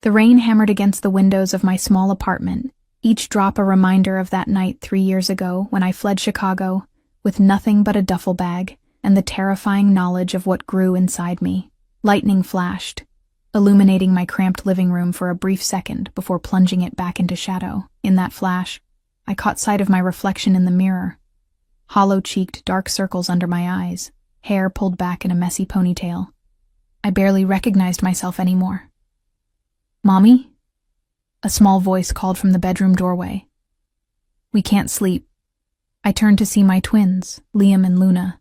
The rain hammered against the windows of my small apartment, each drop a reminder of that night 3 years ago when I fled Chicago with nothing but a duffel bag and the terrifying knowledge of what grew inside me. Lightning flashed, illuminating my cramped living room for a brief second before plunging it back into shadow. In that flash, I caught sight of my reflection in the mirror. Hollow-cheeked, dark circles under my eyes, hair pulled back in a messy ponytail. I barely recognized myself anymore. "Mommy?" A small voice called from the bedroom doorway. "We can't sleep." I turned to see my twins, Liam and Luna,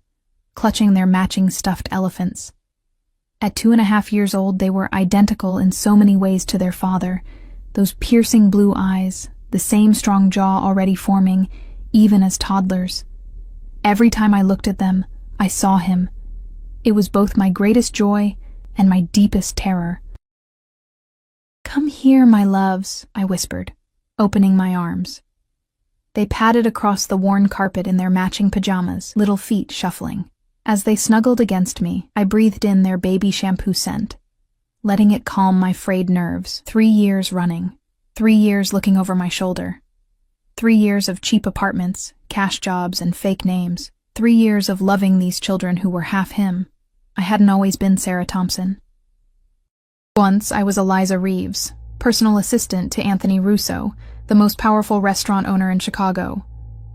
clutching their matching stuffed elephants. At 2.5 years old, they were identical in so many ways to their father, those piercing blue eyes, the same strong jaw already forming, even as toddlers. Every time I looked at them, I saw him. It was both my greatest joy and my deepest terror. "Come here, my loves," I whispered, opening my arms. They padded across the worn carpet in their matching pajamas, little feet shuffling. As they snuggled against me, I breathed in their baby shampoo scent, letting it calm my frayed nerves. 3 years running. 3 years looking over my shoulder. 3 years of cheap apartments, cash jobs, and fake names. 3 years of loving these children who were half him. I hadn't always been Sarah Thompson. Once I was Eliza Reeves, personal assistant to Anthony Russo, the most powerful restaurant owner in Chicago.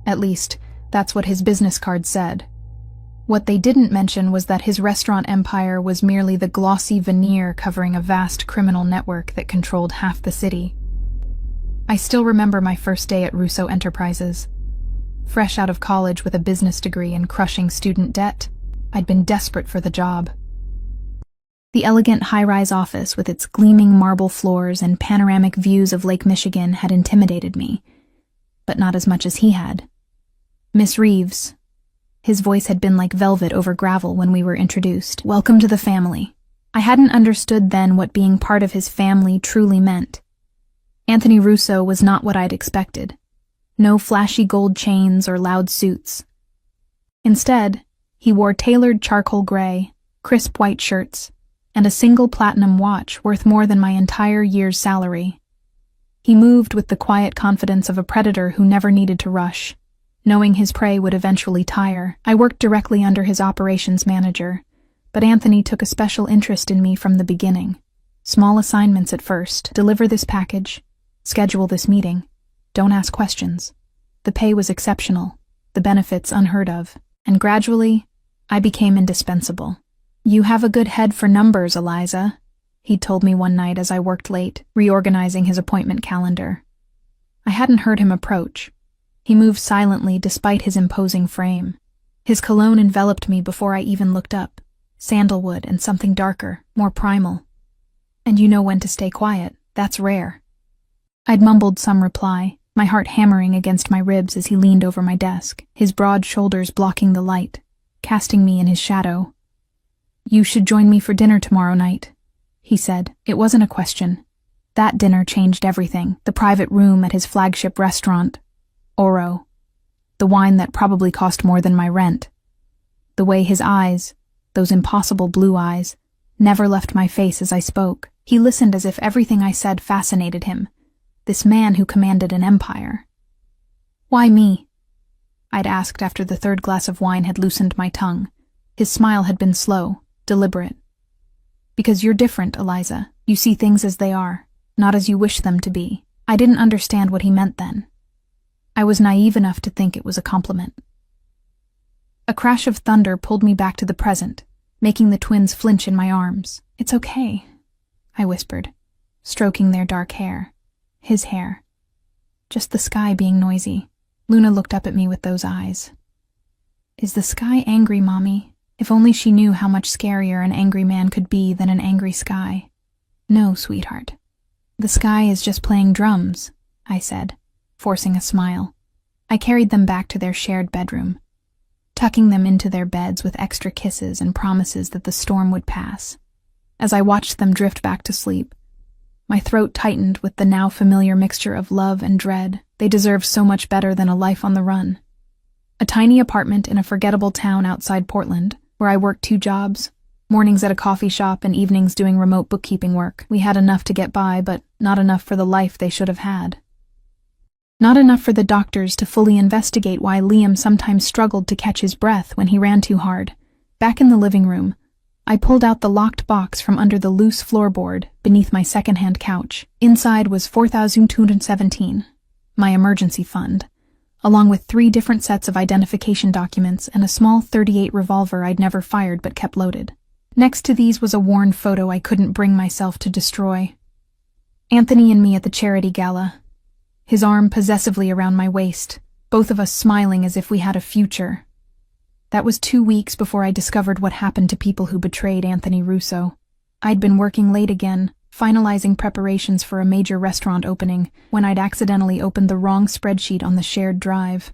At least, that's what his business card said. What they didn't mention was that his restaurant empire was merely the glossy veneer covering a vast criminal network that controlled half the city. I still remember my first day at Russo Enterprises. Fresh out of college with a business degree and crushing student debt, I'd been desperate for the job. The elegant high-rise office with its gleaming marble floors and panoramic views of Lake Michigan had intimidated me, but not as much as he had. "Miss Reeves." His voice had been like velvet over gravel when we were introduced. "Welcome to the family." I hadn't understood then what being part of his family truly meant. Anthony Russo was not what I'd expected. No flashy gold chains or loud suits. Instead, he wore tailored charcoal gray, crisp white shirts, and a single platinum watch worth more than my entire year's salary. He moved with the quiet confidence of a predator who never needed to rush, knowing his prey would eventually tire. I worked directly under his operations manager, but Anthony took a special interest in me from the beginning. Small assignments at first: deliver this package, schedule this meeting, don't ask questions. The pay was exceptional, the benefits unheard of, and gradually, I became indispensable. "You have a good head for numbers, Eliza," he'd told me one night as I worked late, reorganizing his appointment calendar. I hadn't heard him approach. He moved silently despite his imposing frame. His cologne enveloped me before I even looked up, sandalwood and something darker, more primal. "And you know when to stay quiet, that's rare." I'd mumbled some reply, my heart hammering against my ribs as he leaned over my desk, his broad shoulders blocking the light, casting me in his shadow. "You should join me for dinner tomorrow night," he said. It wasn't a question. That dinner changed everything. The private room at his flagship restaurant, Oro. The wine that probably cost more than my rent. The way his eyes, those impossible blue eyes, never left my face as I spoke. He listened as if everything I said fascinated him. This man who commanded an empire. "Why me?" I'd asked after the third glass of wine had loosened my tongue. His smile had been slow, deliberate. "Because you're different, Eliza. You see things as they are, not as you wish them to be." I didn't understand what he meant then. I was naive enough to think it was a compliment. A crash of thunder pulled me back to the present, making the twins flinch in my arms. "It's okay," I whispered, stroking their dark hair. His hair. Just the sky being noisy. Luna looked up at me with those eyes. "Is the sky angry, Mommy?" If only she knew how much scarier an angry man could be than an angry sky. "No, sweetheart. The sky is just playing drums," I said, forcing a smile. I carried them back to their shared bedroom, tucking them into their beds with extra kisses and promises that the storm would pass. As I watched them drift back to sleep, my throat tightened with the now familiar mixture of love and dread. They deserved so much better than a life on the run. A tiny apartment in a forgettable town outside Portland, where I worked 2 jobs, Mornings at a coffee shop and evenings doing remote bookkeeping work. We had enough to get by, but not enough for the life they should have had. Not enough for the doctors to fully investigate why Liam sometimes struggled to catch his breath when he ran too hard. Back in the living room, I pulled out the locked box from under the loose floorboard beneath my second-hand couch. Inside was 4,217, my emergency fund, along with 3 different sets of identification documents and a small .38 revolver I'd never fired but kept loaded. Next to these was a worn photo I couldn't bring myself to destroy. Anthony and me at the charity gala, his arm possessively around my waist, both of us smiling as if we had a future. That was 2 weeks before I discovered what happened to people who betrayed Anthony Russo. I'd been working late again, finalizing preparations for a major restaurant opening, when I'd accidentally opened the wrong spreadsheet on the shared drive.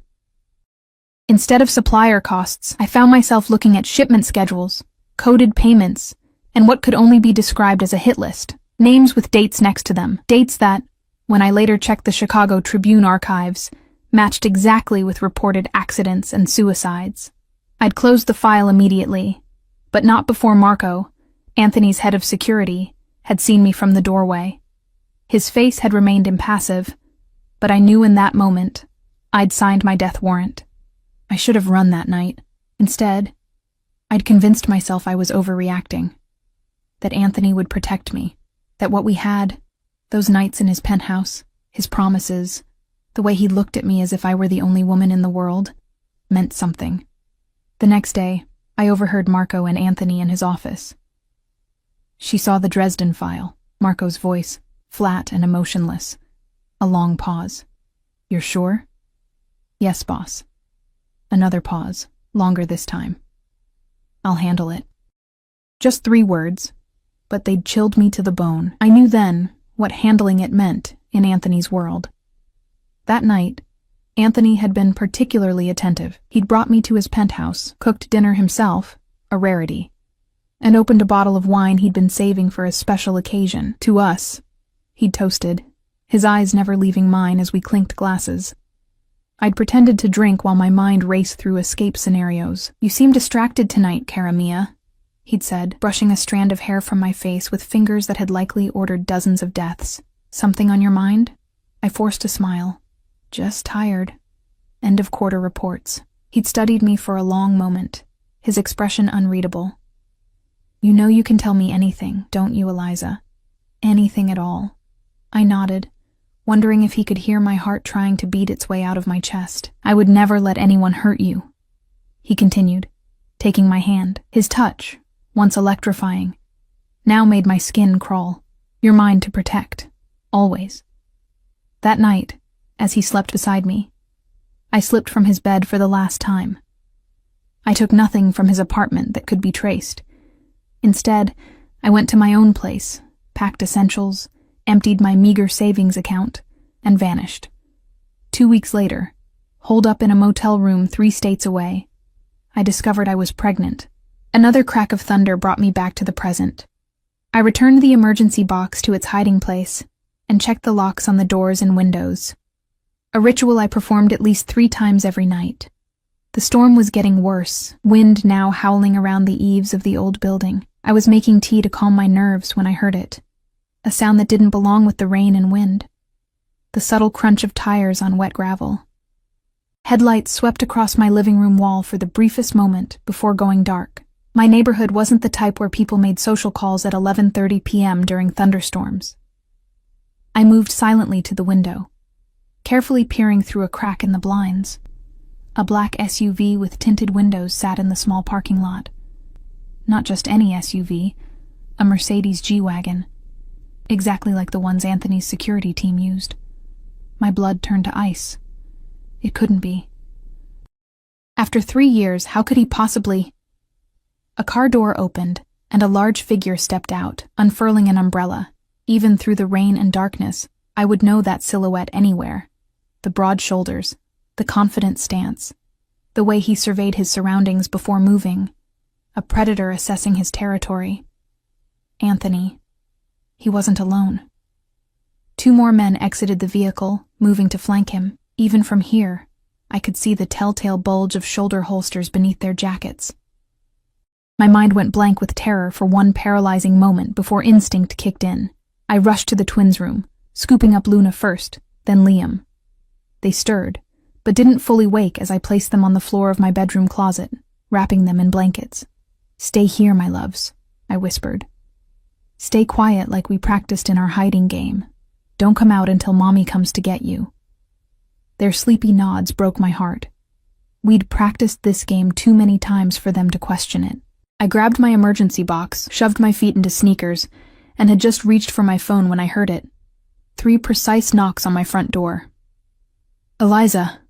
Instead of supplier costs, I found myself looking at shipment schedules, coded payments, and what could only be described as a hit list. Names with dates next to them. Dates that, when I later checked the Chicago Tribune archives, matched exactly with reported accidents and suicides. I'd closed the file immediately, but not before Marco, Anthony's head of security, had seen me from the doorway. His face had remained impassive, but I knew in that moment I'd signed my death warrant. I should have run that night. Instead, I'd convinced myself I was overreacting, that Anthony would protect me, that what we had, those nights in his penthouse, his promises, the way he looked at me as if I were the only woman in the world, meant something. The next day, I overheard Marco and Anthony in his office. She saw the Dresden file, Marco's voice, flat and emotionless. A long pause. "You're sure?" "Yes, boss." Another pause, longer this time. "I'll handle it." Just 3 words, but they'd chilled me to the bone. I knew then what handling it meant in Anthony's world. That night, Anthony had been particularly attentive. He'd brought me to his penthouse, cooked dinner himself, a rarity, and opened a bottle of wine he'd been saving for a special occasion. To us, he'd toasted, his eyes never leaving mine as we clinked glasses. I'd pretended to drink while my mind raced through escape scenarios. "You seem distracted tonight, cara mia," he'd said, brushing a strand of hair from my face with fingers that had likely ordered dozens of deaths. "Something on your mind?" I forced a smile. "Just tired. End of quarter reports." He'd studied me for a long moment, his expression unreadable. "You know you can tell me anything, don't you, Eliza? Anything at all." I nodded, wondering if he could hear my heart trying to beat its way out of my chest. "I would never let anyone hurt you," he continued, taking my hand. His touch, once electrifying, now made my skin crawl. "You're mine to protect. Always." That night, as he slept beside me, I slipped from his bed for the last time. I took nothing from his apartment that could be traced. Instead, I went to my own place, packed essentials, emptied my meager savings account, and vanished. 2 weeks later, holed up in a motel room 3 states away, I discovered I was pregnant. Another crack of thunder brought me back to the present. I returned the emergency box to its hiding place and checked the locks on the doors and windows. A ritual I performed at least 3 times every night. The storm was getting worse, wind now howling around the eaves of the old building. I was making tea to calm my nerves when I heard it. A sound that didn't belong with the rain and wind. The subtle crunch of tires on wet gravel. Headlights swept across my living room wall for the briefest moment before going dark. My neighborhood wasn't the type where people made social calls at 11:30 p.m. during thunderstorms. I moved silently to the window, carefully peering through a crack in the blinds. A black SUV with tinted windows sat in the small parking lot. Not just any SUV, a Mercedes G-Wagon, exactly like the ones Anthony's security team used. My blood turned to ice. It couldn't be. After 3 years, how could he possibly? A car door opened, and a large figure stepped out, unfurling an umbrella. Even through the rain and darkness, I would know that silhouette anywhere. The broad shoulders, the confident stance, the way he surveyed his surroundings before moving, a predator assessing his territory. Anthony. He wasn't alone. 2 more men exited the vehicle, moving to flank him. Even from here, I could see the telltale bulge of shoulder holsters beneath their jackets. My mind went blank with terror for one paralyzing moment before instinct kicked in. I rushed to the twins' room, scooping up Luna first, then Liam. They stirred, but didn't fully wake as I placed them on the floor of my bedroom closet, wrapping them in blankets. "Stay here, my loves," I whispered. "Stay quiet like we practiced in our hiding game. Don't come out until Mommy comes to get you." Their sleepy nods broke my heart. We'd practiced this game too many times for them to question it. I grabbed my emergency box, shoved my feet into sneakers, and had just reached for my phone when I heard it. 3 precise knocks on my front door. "Eliza,"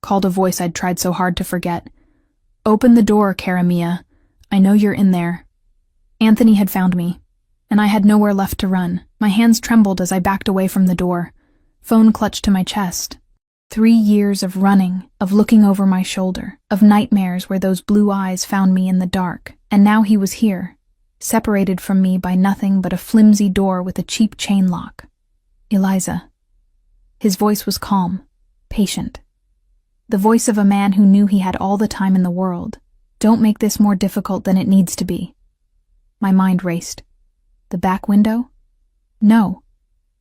called a voice I'd tried so hard to forget. "Open the door, cara mia. I know you're in there." Anthony had found me, and I had nowhere left to run. My hands trembled as I backed away from the door, phone clutched to my chest. 3 years of running, of looking over my shoulder, of nightmares where those blue eyes found me in the dark, and now he was here, separated from me by nothing but a flimsy door with a cheap chain lock. "Eliza." His voice was calm, patient. The voice of a man who knew he had all the time in the world. "Don't make this more difficult than it needs to be." My mind raced. The back window? No.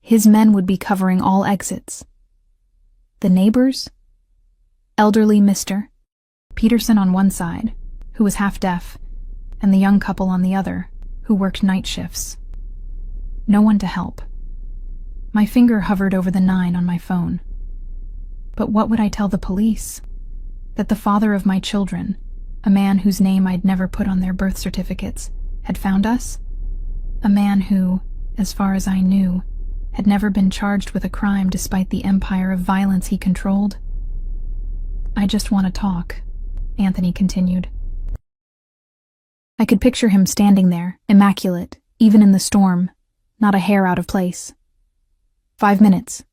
His men would be covering all exits. The neighbors? Elderly Mr. Peterson on one side, who was half deaf, and the young couple on the other, who worked night shifts. No one to help. My finger hovered over the 9 on my phone. But what would I tell the police? That the father of my children, a man whose name I'd never put on their birth certificates, had found us? A man who, as far as I knew, had never been charged with a crime despite the empire of violence he controlled? "I just want to talk," Anthony continued. I could picture him standing there, immaculate, even in the storm, not a hair out of place. 5 minutes.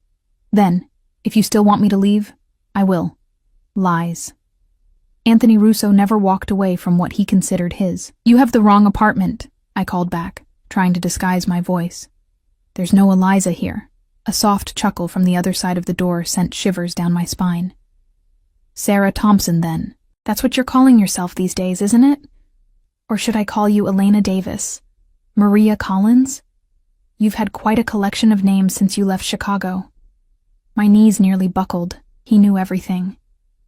Then, if you still want me to leave, I will. Lies. Anthony Russo never walked away from what he considered his. "You have the wrong apartment," I called back, trying to disguise my voice. "There's no Eliza here." A soft chuckle from the other side of the door sent shivers down my spine. "Sarah Thompson, then. That's what you're calling yourself these days, isn't it? Or should I call you Elena Davis? Maria Collins? You've had quite a collection of names since you left Chicago." My knees nearly buckled. He knew everything.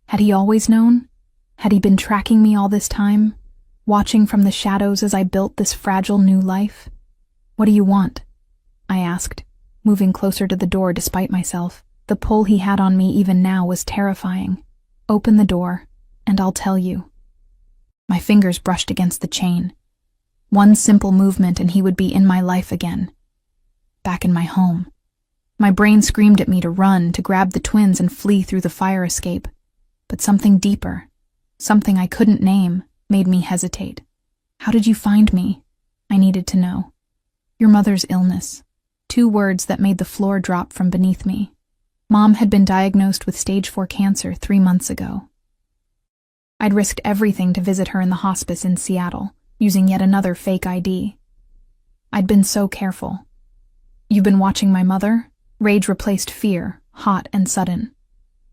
Had he always known? Had he been tracking me all this time? Watching from the shadows as I built this fragile new life? "What do you want?" I asked, moving closer to the door despite myself. The pull he had on me even now was terrifying. "Open the door, and I'll tell you." My fingers brushed against the chain. One simple movement and he would be in my life again. Back in my home. My brain screamed at me to run, to grab the twins and flee through the fire escape. But something deeper, something I couldn't name, made me hesitate. "How did you find me?" I needed to know. "Your mother's illness." 2 words that made the floor drop from beneath me. Mom had been diagnosed with stage 4 cancer 3 months ago. I'd risked everything to visit her in the hospice in Seattle, using yet another fake ID. I'd been so careful. "You've been watching my mother?" Rage replaced fear, hot and sudden.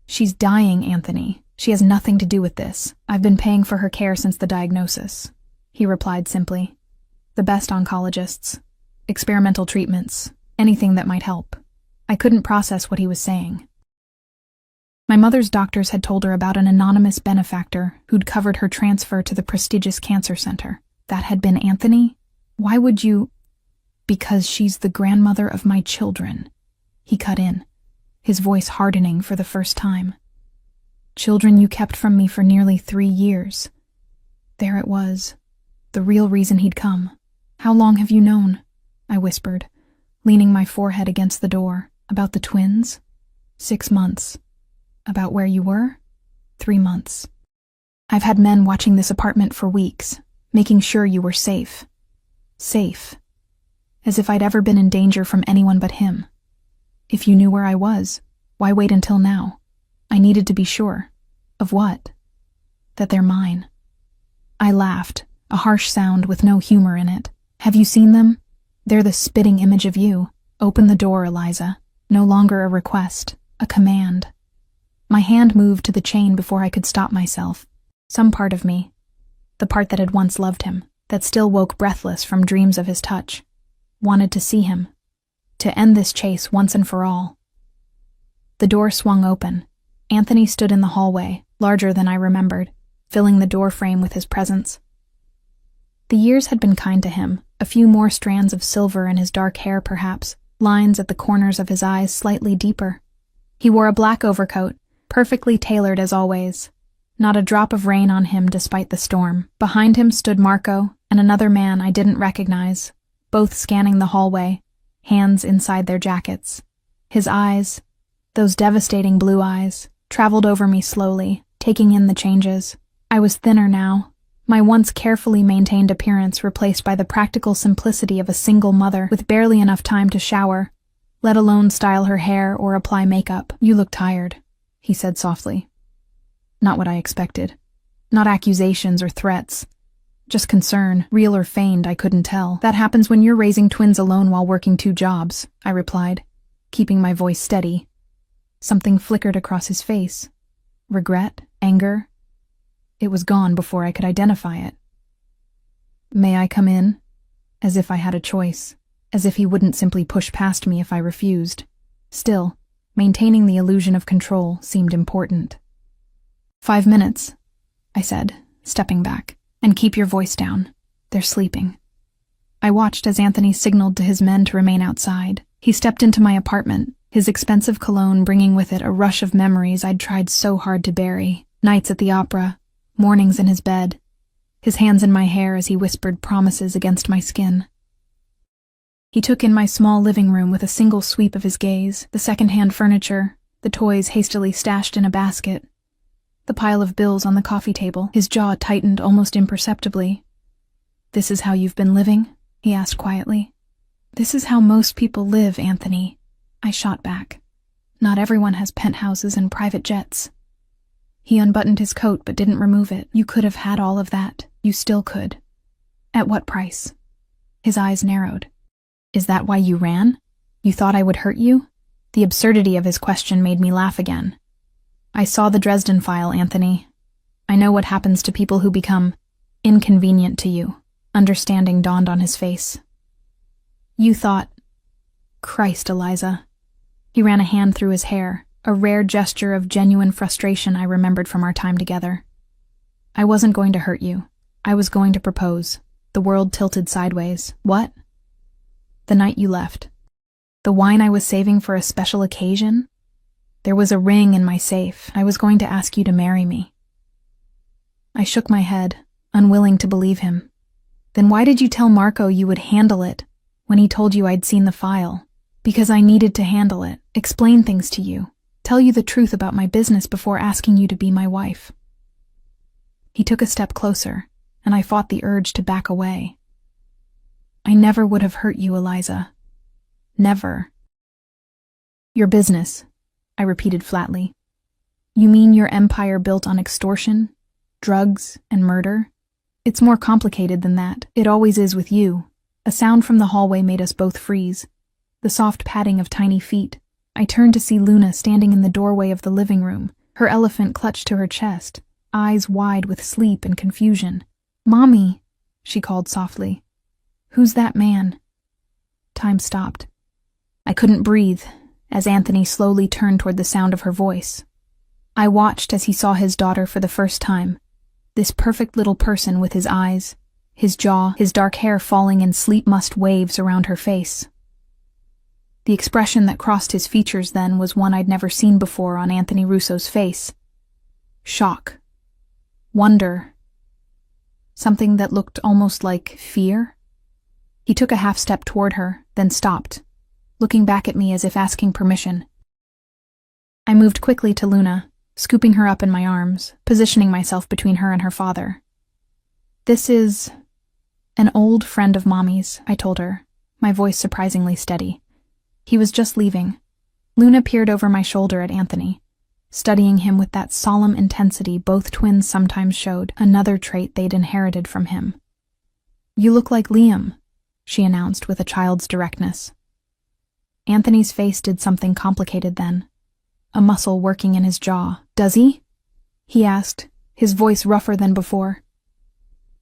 "She's dying, Anthony. She has nothing to do with this. I've been paying for her care since the diagnosis," he replied simply. "The best oncologists. Experimental treatments. Anything that might help." I couldn't process what he was saying. My mother's doctors had told her about an anonymous benefactor who'd covered her transfer to the prestigious cancer center. That had been Anthony? "Why would you—" "Because she's the grandmother of my children," he cut in, his voice hardening for the first time. "Children you kept from me for nearly 3 years. There it was, the real reason he'd come. "How long have you known?" I whispered, leaning my forehead against the door. "About the twins?" 6 months. "About where you were?" 3 months. "I've had men watching this apartment for weeks, making sure you were safe." Safe. As if I'd ever been in danger from anyone but him. "If you knew where I was, why wait until now?" I needed to be sure. Of what? That they're mine. I laughed, a harsh sound with no humor in it. "Have you seen them? They're the spitting image of you. Open the door, Eliza." No longer a request, a command. My hand moved to the chain before I could stop myself. Some part of me, the part that had once loved him, that still woke breathless from dreams of his touch, wanted to see him, to end this chase once and for all. The door swung open. Anthony stood in the hallway, larger than I remembered, filling the doorframe with his presence. The years had been kind to him, a few more strands of silver in his dark hair perhaps, lines at the corners of his eyes slightly deeper. He wore a black overcoat, perfectly tailored as always. Not a drop of rain on him despite the storm. Behind him stood Marco and another man I didn't recognize, both scanning the hallway, hands inside their jackets. His eyes, those devastating blue eyes, traveled over me slowly, taking in the changes. I was thinner now, my once carefully maintained appearance replaced by the practical simplicity of a single mother with barely enough time to shower, let alone style her hair or apply makeup. "You look tired," he said softly. Not what I expected. Not accusations or threats. Just concern, real or feigned, I couldn't tell. "That happens when you're raising twins alone while working 2 jobs, I replied, keeping my voice steady. Something flickered across his face. Regret? Anger? It was gone before I could identify it. "May I come in?" As if I had a choice. As if he wouldn't simply push past me if I refused. Still, maintaining the illusion of control seemed important. "5 minutes," I said, stepping back. "And keep your voice down. They're sleeping." I watched as Anthony signaled to his men to remain outside. He stepped into my apartment, his expensive cologne bringing with it a rush of memories I'd tried so hard to bury. Nights at the opera, mornings in his bed, his hands in my hair as he whispered promises against my skin. He took in my small living room with a single sweep of his gaze, the second-hand furniture, the toys hastily stashed in a basket, the pile of bills on the coffee table. His jaw tightened almost imperceptibly. "This is how you've been living?" he asked quietly. "This is how most people live, Anthony," I shot back. "Not everyone has penthouses and private jets." He unbuttoned his coat but didn't remove it. "You could have had all of that. You still could." "At what price?" His eyes narrowed. "Is that why you ran? You thought I would hurt you?" The absurdity of his question made me laugh again. "I saw the Dresden file, Anthony. I know what happens to people who become inconvenient to you." Understanding dawned on his face. "You thought..." Christ, Eliza. He ran a hand through his hair, a rare gesture of genuine frustration I remembered from our time together. "I wasn't going to hurt you. I was going to propose." The world tilted sideways. "What?" "The night you left. The wine I was saving for a special occasion? There was a ring in my safe. I was going to ask you to marry me." I shook my head, unwilling to believe him. "Then why did you tell Marco you would handle it when he told you I'd seen the file?" "Because I needed to handle it, explain things to you, tell you the truth about my business before asking you to be my wife." He took a step closer, and I fought the urge to back away. "I never would have hurt you, Eliza. Never." "Your business," I repeated flatly. "You mean your empire built on extortion, drugs, and murder? It's more complicated than that. It always is with you." A sound from the hallway made us both freeze. The soft padding of tiny feet. I turned to see Luna standing in the doorway of the living room, her elephant clutched to her chest, eyes wide with sleep and confusion. "Mommy," she called softly. "Who's that man?" Time stopped. I couldn't breathe as Anthony slowly turned toward the sound of her voice. I watched as he saw his daughter for the first time, this perfect little person with his eyes, his jaw, his dark hair falling in sleep-mussed waves around her face. The expression that crossed his features then was one I'd never seen before on Anthony Russo's face. Shock. Wonder. Something that looked almost like fear. He took a half step toward her, then stopped, looking back at me as if asking permission. I moved quickly to Luna, scooping her up in my arms, positioning myself between her and her father. "This is an old friend of Mommy's," I told her, my voice surprisingly steady. "He was just leaving." Luna peered over my shoulder at Anthony, studying him with that solemn intensity both twins sometimes showed, another trait they'd inherited from him. "You look like Liam," she announced with a child's directness. Anthony's face did something complicated then, a muscle working in his jaw. "Does he?" he asked, his voice rougher than before.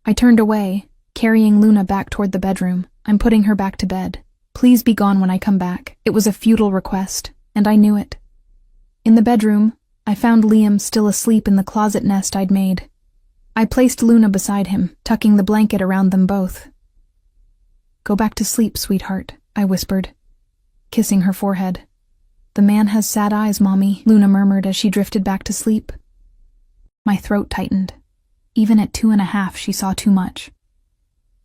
I turned away, carrying Luna back toward the bedroom. I'm putting her back to bed. Please be gone when I come back. It was a futile request, and I knew it. In the bedroom, I found Liam still asleep in the closet nest I'd made. I placed Luna beside him, tucking the blanket around them both. Go back to sleep, sweetheart, I whispered, kissing her forehead. The man has sad eyes, Mommy, Luna murmured as she drifted back to sleep. My throat tightened. Even at 2.5, she saw too much.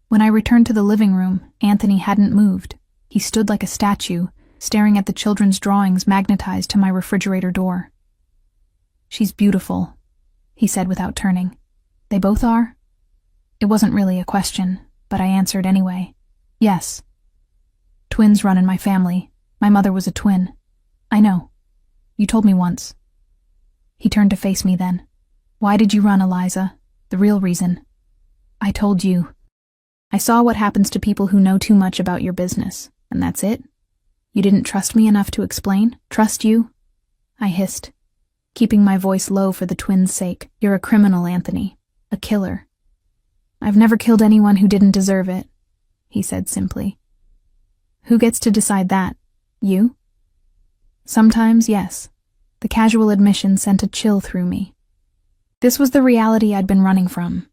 When I returned to the living room, Anthony hadn't moved. He stood like a statue, staring at the children's drawings magnetized to my refrigerator door. She's beautiful, he said without turning. They both are? It wasn't really a question, but I answered anyway. Yes. Twins run in my family. My mother was a twin. I know. You told me once. He turned to face me then. Why did you run, Eliza? The real reason. I told you. I saw what happens to people who know too much about your business, and that's it? You didn't trust me enough to explain? Trust you? I hissed, keeping my voice low for the twins' sake. You're a criminal, Anthony. A killer. I've never killed anyone who didn't deserve it, he said simply. Who gets to decide that? You? Sometimes, yes. The casual admission sent a chill through me. This was the reality I'd been running from.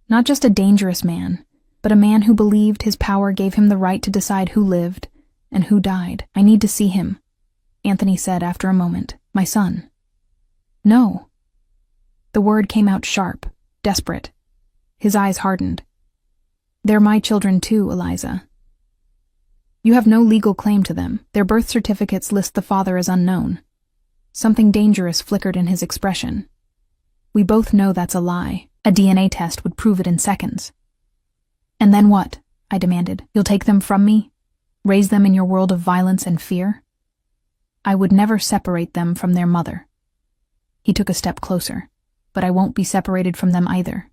Not just a dangerous man, but a man who believed his power gave him the right to decide who lived and who died. I need to see him, Anthony said after a moment. My son. No. The word came out sharp, desperate. His eyes hardened. They're my children too, Eliza. You have no legal claim to them. Their birth certificates list the father as unknown. Something dangerous flickered in his expression. We both know that's a lie. A DNA test would prove it in seconds. And then what? I demanded. You'll take them from me? Raise them in your world of violence and fear? I would never separate them from their mother. He took a step closer. But I won't be separated from them either.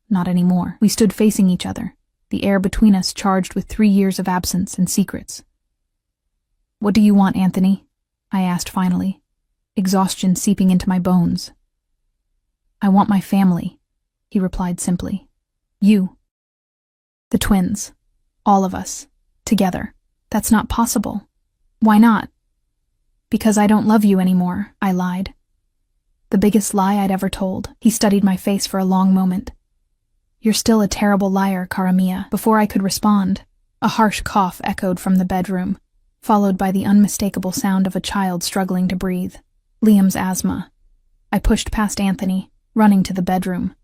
Not anymore. We stood facing each other, the air between us charged with 3 years of absence and secrets. What do you want, Anthony? I asked finally, exhaustion seeping into my bones. I want my family, he replied simply. You. The twins. All of us. Together. That's not possible. Why not? Because I don't love you anymore, I lied. The biggest lie I'd ever told. He studied my face for a long moment. You're still a terrible liar, cara mia. Before I could respond, a harsh cough echoed from the bedroom, followed by the unmistakable sound of a child struggling to breathe. Liam's asthma. I pushed past Anthony, running to the bedroom.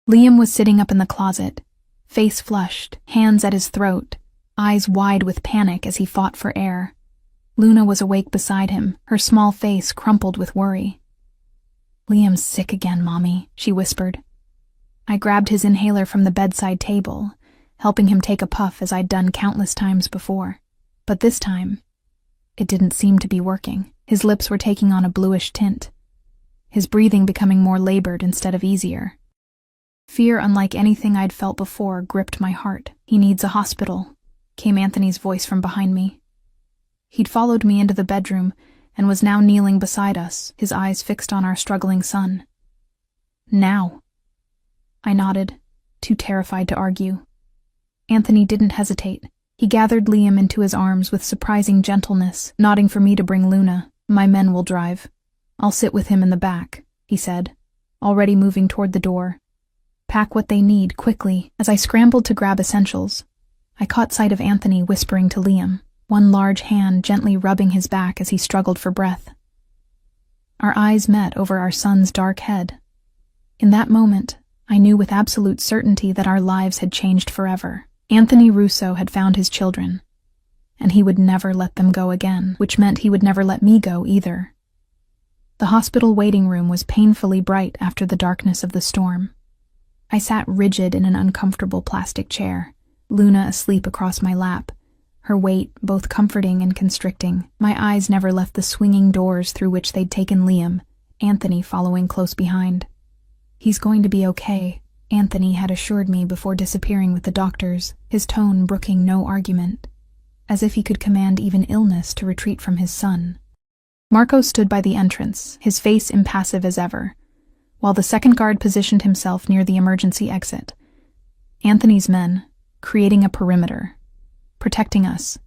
Liam was sitting up in the closet, face flushed, hands at his throat, eyes wide with panic as he fought for air. Luna was awake beside him, her small face crumpled with worry. Liam's sick again, Mommy, she whispered. I grabbed his inhaler from the bedside table, helping him take a puff as I'd done countless times before. But this time, it didn't seem to be working. His lips were taking on a bluish tint, his breathing becoming more labored instead of easier. Fear unlike anything I'd felt before gripped my heart. He needs a hospital, came Anthony's voice from behind me. He'd followed me into the bedroom and was now kneeling beside us, his eyes fixed on our struggling son. Now. I nodded, too terrified to argue. Anthony didn't hesitate. He gathered Liam into his arms with surprising gentleness, nodding for me to bring Luna. My men will drive. I'll sit with him in the back, he said, already moving toward the door. Pack what they need, quickly. As I scrambled to grab essentials, I caught sight of Anthony whispering to Liam, one large hand gently rubbing his back as he struggled for breath. Our eyes met over our son's dark head. In that moment, I knew with absolute certainty that our lives had changed forever. Anthony Russo had found his children, and he would never let them go again, which meant he would never let me go either. The hospital waiting room was painfully bright after the darkness of the storm. I sat rigid in an uncomfortable plastic chair, Luna asleep across my lap, her weight both comforting and constricting. My eyes never left the swinging doors through which they'd taken Liam, Anthony following close behind. He's going to be okay, Anthony had assured me before disappearing with the doctors, his tone brooking no argument, as if he could command even illness to retreat from his son. Marco stood by the entrance, his face impassive as ever, while the second guard positioned himself near the emergency exit. Anthony's men, creating a perimeter, protecting us,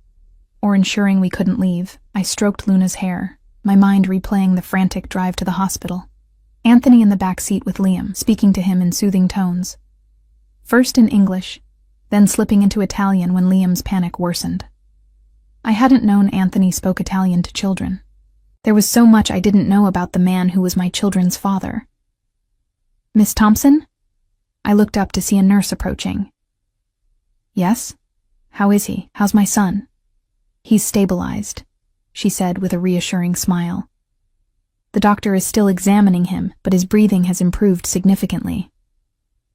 or ensuring we couldn't leave. I stroked Luna's hair, my mind replaying the frantic drive to the hospital. Anthony in the back seat with Liam, speaking to him in soothing tones. First in English, then slipping into Italian when Liam's panic worsened. I hadn't known Anthony spoke Italian to children. There was so much I didn't know about the man who was my children's father. "Miss Thompson?" I looked up to see a nurse approaching. "Yes? How is he? How's my son?" "He's stabilized," she said with a reassuring smile. "The doctor is still examining him, but his breathing has improved significantly."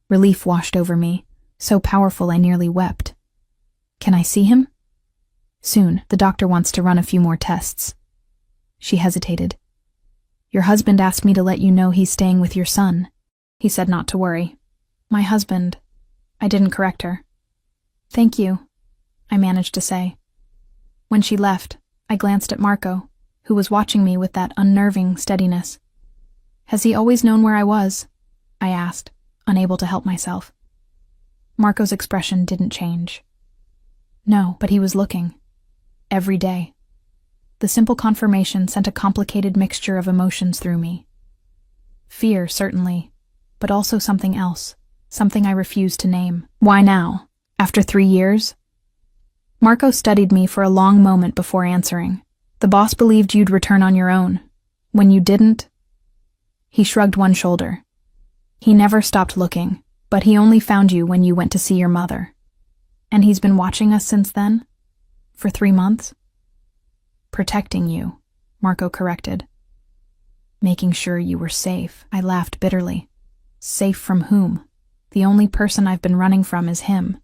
Relief washed over me, so powerful I nearly wept. "Can I see him?" "Soon. The doctor wants to run a few more tests." She hesitated. "Your husband asked me to let you know he's staying with your son." He said not to worry. "My husband." I didn't correct her. "Thank you," I managed to say. When she left, I glanced at Marco, who was watching me with that unnerving steadiness. "Has he always known where I was?" I asked, unable to help myself. Marco's expression didn't change. No, but he was looking. Every day. The simple confirmation sent a complicated mixture of emotions through me. Fear, certainly, but also something else, something I refused to name. "Why now? After 3 years?" Marco studied me for a long moment before answering. "The boss believed you'd return on your own. When you didn't?" He shrugged one shoulder. "He never stopped looking, but he only found you when you went to see your mother. And he's been watching us since then? For 3 months?" "Protecting you," Marco corrected. "Making sure you were safe." I laughed bitterly. "Safe from whom? The only person I've been running from is him."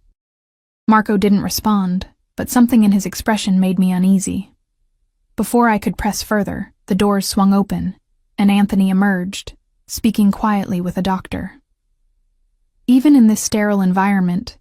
Marco didn't respond, but something in his expression made me uneasy. Before I could press further, the doors swung open, and Anthony emerged, speaking quietly with a doctor. Even in this sterile environment,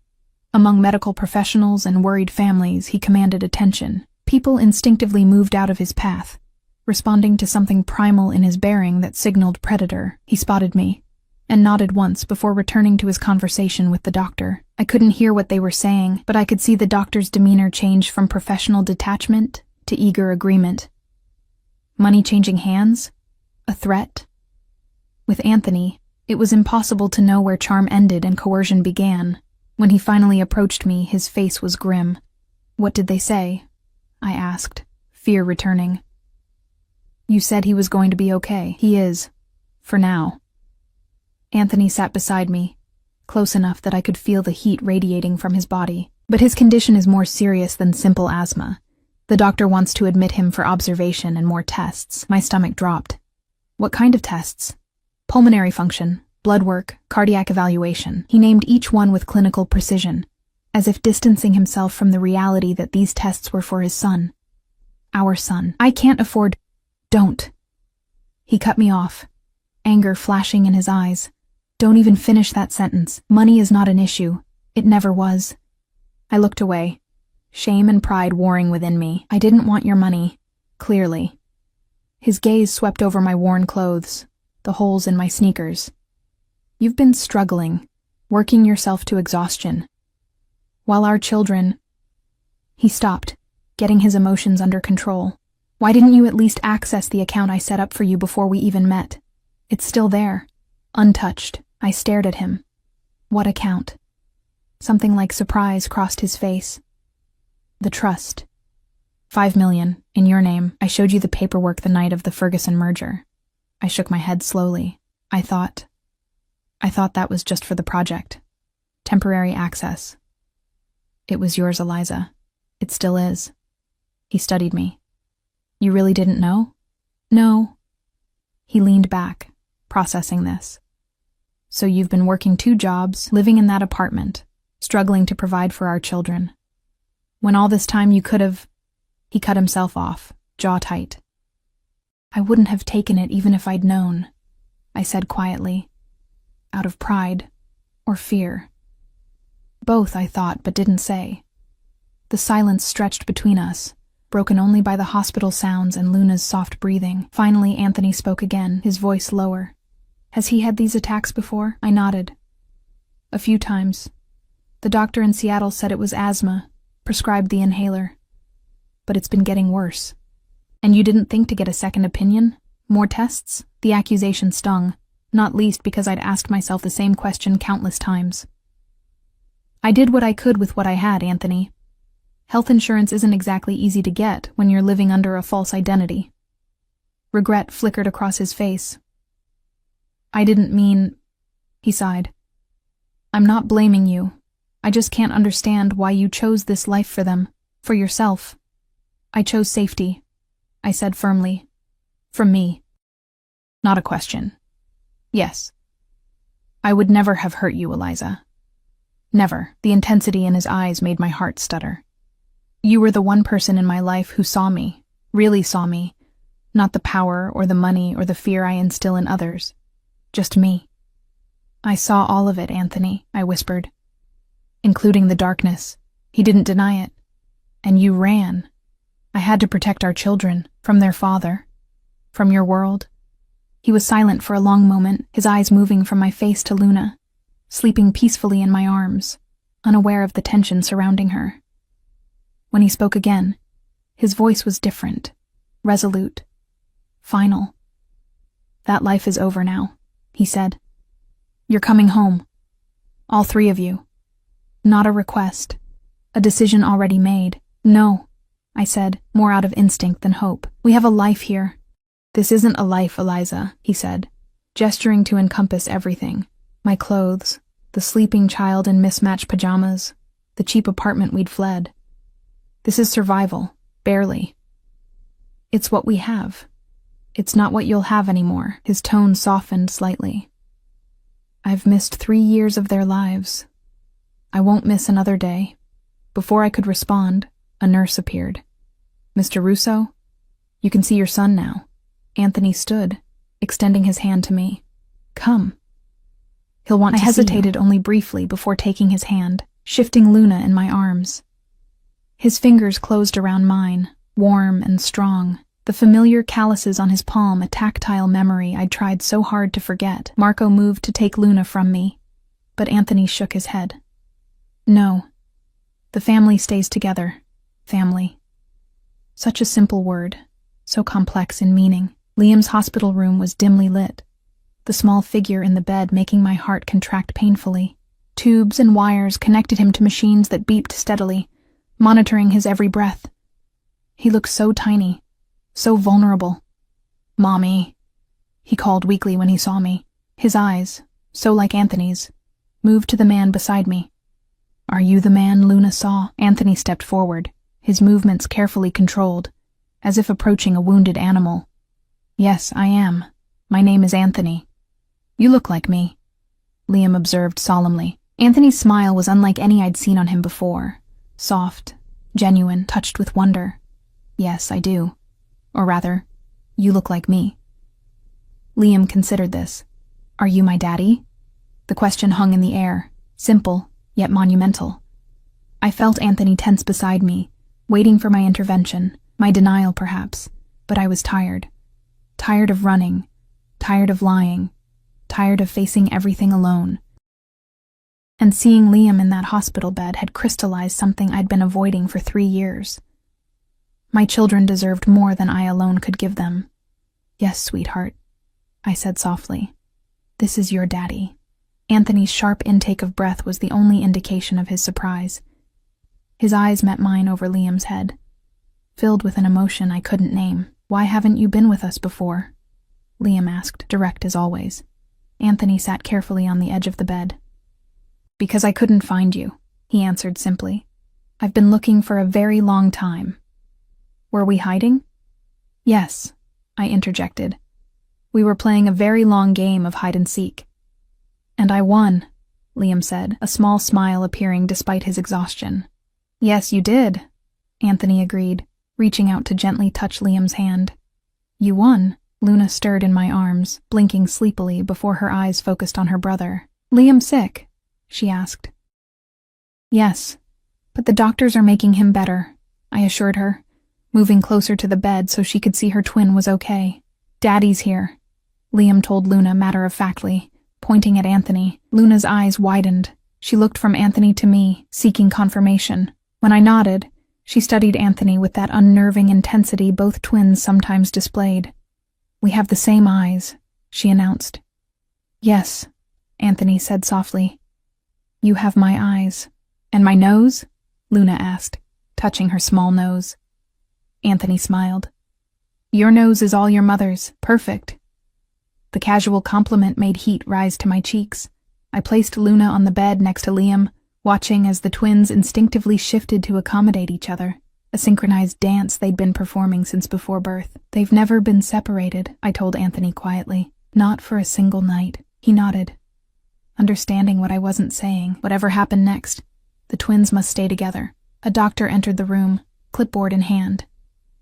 among medical professionals and worried families, he commanded attention. People instinctively moved out of his path, responding to something primal in his bearing that signaled predator. He spotted me, and nodded once before returning to his conversation with the doctor. I couldn't hear what they were saying, but I could see the doctor's demeanor change from professional detachment to eager agreement. Money changing hands? A threat? With Anthony, it was impossible to know where charm ended and coercion began. When he finally approached me, his face was grim. "What did they say?" I asked, fear returning. "You said he was going to be okay." "He is. For now." Anthony sat beside me, close enough that I could feel the heat radiating from his body. "But his condition is more serious than simple asthma. The doctor wants to admit him for observation and more tests." My stomach dropped. "What kind of tests?" "Pulmonary function, blood work, cardiac evaluation." He named each one with clinical precision, as if distancing himself from the reality that these tests were for his son. Our son. "I can't afford—" "Don't." He cut me off, anger flashing in his eyes. "Don't even finish that sentence. Money is not an issue. It never was." I looked away, shame and pride warring within me. "I didn't want your money, clearly." His gaze swept over my worn clothes, the holes in my sneakers. "You've been struggling, working yourself to exhaustion. While our children—" He stopped, getting his emotions under control. "Why didn't you at least access the account I set up for you before we even met? It's still there, untouched." I stared at him. "What account?" Something like surprise crossed his face. "The trust. 5 million, in your name. I showed you the paperwork the night of the Ferguson merger." I shook my head slowly. I thought that was just for the project. Temporary access. "It was yours, Eliza. It still is." He studied me. "You really didn't know?" "No." He leaned back, processing this. "So you've been working 2 jobs, living in that apartment, struggling to provide for our children. When all this time you could have—" He cut himself off, jaw tight. "I wouldn't have taken it even if I'd known," I said quietly. Out of pride or fear. Both, I thought, but didn't say. The silence stretched between us, broken only by the hospital sounds and Luna's soft breathing. Finally, Anthony spoke again, his voice lower. "Has he had these attacks before?" I nodded. "A few times. The doctor in Seattle said it was asthma, prescribed the inhaler. But it's been getting worse. And you didn't think to get a second opinion? More tests? The accusation stung, not least because I'd asked myself the same question countless times. I did what I could with what I had, Anthony. Health insurance isn't exactly easy to get when you're living under a false identity. Regret flickered across his face. I didn't mean... He sighed. I'm not blaming you. I just can't understand why you chose this life for them, for yourself. I chose safety, I said firmly. From me. Not a question. Yes. I would never have hurt you, Eliza. Never. The intensity in his eyes made my heart stutter. You were the one person in my life who saw me, really saw me, not the power or the money or the fear I instill in others. Just me. I saw all of it, Anthony, I whispered. Including the darkness. He didn't deny it. And you ran. I had to protect our children, from their father, from your world. He was silent for a long moment, his eyes moving from my face to Luna, sleeping peacefully in my arms, unaware of the tension surrounding her. When he spoke again, his voice was different, resolute, final. That life is over now, he said. You're coming home. All three of you. Not a request. A decision already made. No, I said, more out of instinct than hope. We have a life here. This isn't a life, Eliza, he said, gesturing to encompass everything. My clothes, the sleeping child in mismatched pajamas, the cheap apartment we'd fled. This is survival, barely. It's what we have. It's not what you'll have anymore. His tone softened slightly. I've missed 3 years of their lives. I won't miss another day. Before I could respond, a nurse appeared. Mr. Russo, you can see your son now. Anthony stood, extending his hand to me. Come. He'll want to see you. I hesitated only briefly before taking his hand, shifting Luna in my arms. His fingers closed around mine, warm and strong, the familiar calluses on his palm a tactile memory I'd tried so hard to forget. Marco moved to take Luna from me, but Anthony shook his head. No. The family stays together. Family. Such a simple word, so complex in meaning. Liam's hospital room was dimly lit, the small figure in the bed making my heart contract painfully. Tubes and wires connected him to machines that beeped steadily, monitoring his every breath. He looked so tiny, so vulnerable. Mommy, he called weakly when he saw me. His eyes, so like Anthony's, moved to the man beside me. Are you the man Luna saw? Anthony stepped forward, his movements carefully controlled, as if approaching a wounded animal. Yes, I am. My name is Anthony. You look like me, Liam observed solemnly. Anthony's smile was unlike any I'd seen on him before. Soft, genuine, touched with wonder. Yes, I do. Or rather, you look like me. Liam considered this. Are you my daddy? The question hung in the air, simple, yet monumental. I felt Anthony tense beside me, waiting for my intervention, my denial perhaps, but I was tired. Tired of running, tired of lying, tired of facing everything alone. And seeing Liam in that hospital bed had crystallized something I'd been avoiding for 3 years. My children deserved more than I alone could give them. Yes, sweetheart, I said softly. This is your daddy. Anthony's sharp intake of breath was the only indication of his surprise. His eyes met mine over Liam's head, filled with an emotion I couldn't name. Why haven't you been with us before? Liam asked, direct as always. Anthony sat carefully on the edge of the bed. Because I couldn't find you, he answered simply. I've been looking for a very long time. Were we hiding? Yes, I interjected. We were playing a very long game of hide and seek. And I won, Liam said, a small smile appearing despite his exhaustion. Yes, you did, Anthony agreed, reaching out to gently touch Liam's hand. You won. Luna stirred in my arms, blinking sleepily before her eyes focused on her brother. Liam sick? She asked. Yes, but the doctors are making him better, I assured her, moving closer to the bed so she could see her twin was okay. Daddy's here, Liam told Luna matter-of-factly, pointing at Anthony. Luna's eyes widened, She looked from Anthony to me, seeking confirmation. When I nodded, she studied Anthony with that unnerving intensity both twins sometimes displayed. "We have the same eyes," she announced. "Yes," Anthony said softly. "You have my eyes." "And my nose?" Luna asked, touching her small nose. Anthony smiled. "Your nose is all your mother's, perfect." The casual compliment made heat rise to my cheeks. I placed Luna on the bed next to Liam, watching as the twins instinctively shifted to accommodate each other, a synchronized dance they'd been performing since before birth. "They've never been separated," I told Anthony quietly. "Not for a single night." He nodded, understanding what I wasn't saying. Whatever happened next, the twins must stay together. A doctor entered the room, clipboard in hand.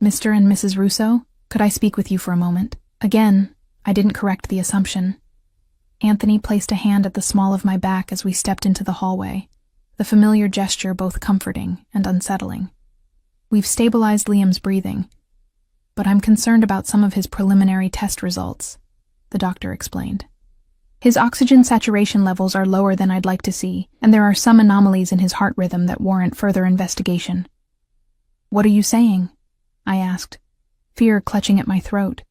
"Mr. and Mrs. Russo, could I speak with you for a moment?" Again, I didn't correct the assumption. Anthony placed a hand at the small of my back as we stepped into the hallway, the familiar gesture both comforting and unsettling. "We've stabilized Liam's breathing, but I'm concerned about some of his preliminary test results," the doctor explained. "His oxygen saturation levels are lower than I'd like to see, and there are some anomalies in his heart rhythm that warrant further investigation." "What are you saying?" I asked, fear clutching at my throat.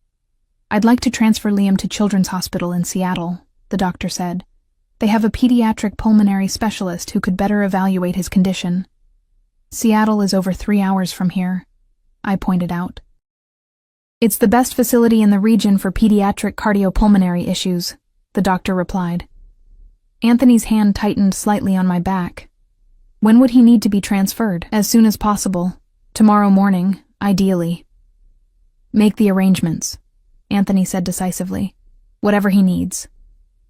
"I'd like to transfer Liam to Children's Hospital in Seattle," the doctor said. "They have a pediatric pulmonary specialist who could better evaluate his condition." "Seattle is over 3 hours from here," I pointed out. "It's the best facility in the region for pediatric cardiopulmonary issues," the doctor replied. Anthony's hand tightened slightly on my back. "When would he need to be transferred?" "As soon as possible. Tomorrow morning, ideally." "Make the arrangements," Anthony said decisively. "Whatever he needs."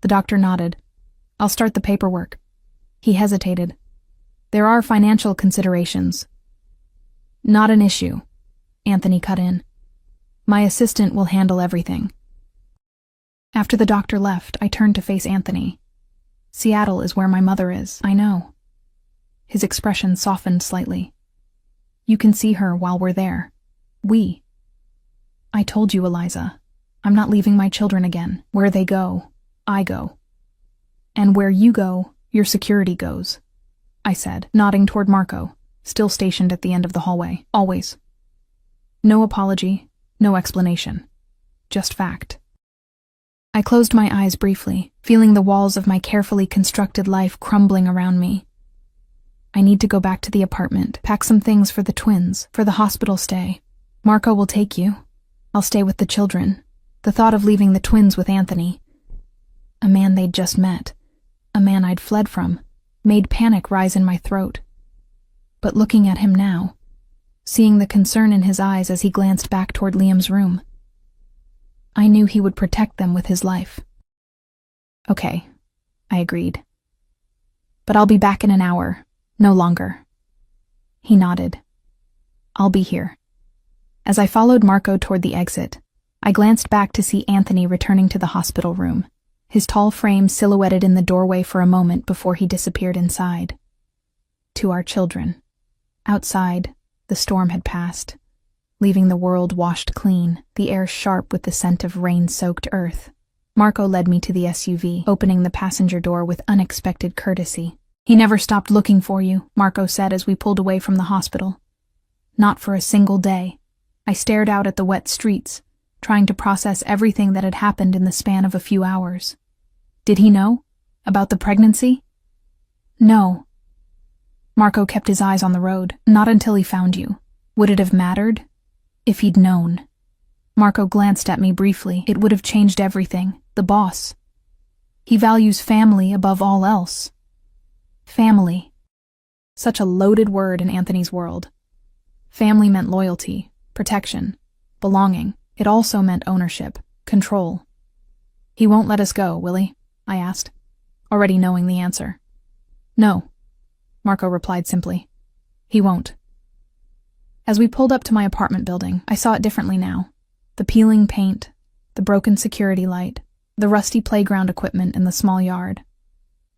The doctor nodded. "I'll start the paperwork." He hesitated. "There are financial considerations." "Not an issue," Anthony cut in. "My assistant will handle everything." After the doctor left, I turned to face Anthony. "Seattle is where my mother is, I know." His expression softened slightly. "You can see her while we're there. We." "I told you, Eliza. I'm not leaving my children again. Where they go, I go. And where you go, your security goes," I said, nodding toward Marco, still stationed at the end of the hallway. "Always." No apology, no explanation. Just fact. I closed my eyes briefly, feeling the walls of my carefully constructed life crumbling around me. I need to go back to the apartment, pack some things for the twins, for the hospital stay. Marco will take you. I'll stay with the children. The thought of leaving the twins with Anthony, a man they'd just met, a man I'd fled from, made panic rise in my throat. But looking at him now, seeing the concern in his eyes as he glanced back toward Liam's room, I knew he would protect them with his life. "Okay," I agreed. "But I'll be back in an hour, no longer." He nodded. "I'll be here." As I followed Marco toward the exit, I glanced back to see Anthony returning to the hospital room, his tall frame silhouetted in the doorway for a moment before he disappeared inside. To our children. Outside, the storm had passed, leaving the world washed clean, the air sharp with the scent of rain-soaked earth. Marco led me to the SUV, opening the passenger door with unexpected courtesy. "He never stopped looking for you," Marco said as we pulled away from the hospital. Not for a single day. I stared out at the wet streets, trying to process everything that had happened in the span of a few hours. Did he know? About the pregnancy? No. Marco kept his eyes on the road, not until he found you. Would it have mattered? If he'd known. Marco glanced at me briefly. It would have changed everything. The boss. He values family above all else. Family. Such a loaded word in Anthony's world. Family meant loyalty, protection, belonging. It also meant ownership, control. "He won't let us go, will he?" I asked, already knowing the answer. "No," Marco replied simply. "He won't." As we pulled up to my apartment building, I saw it differently now. The peeling paint, the broken security light, the rusty playground equipment in the small yard.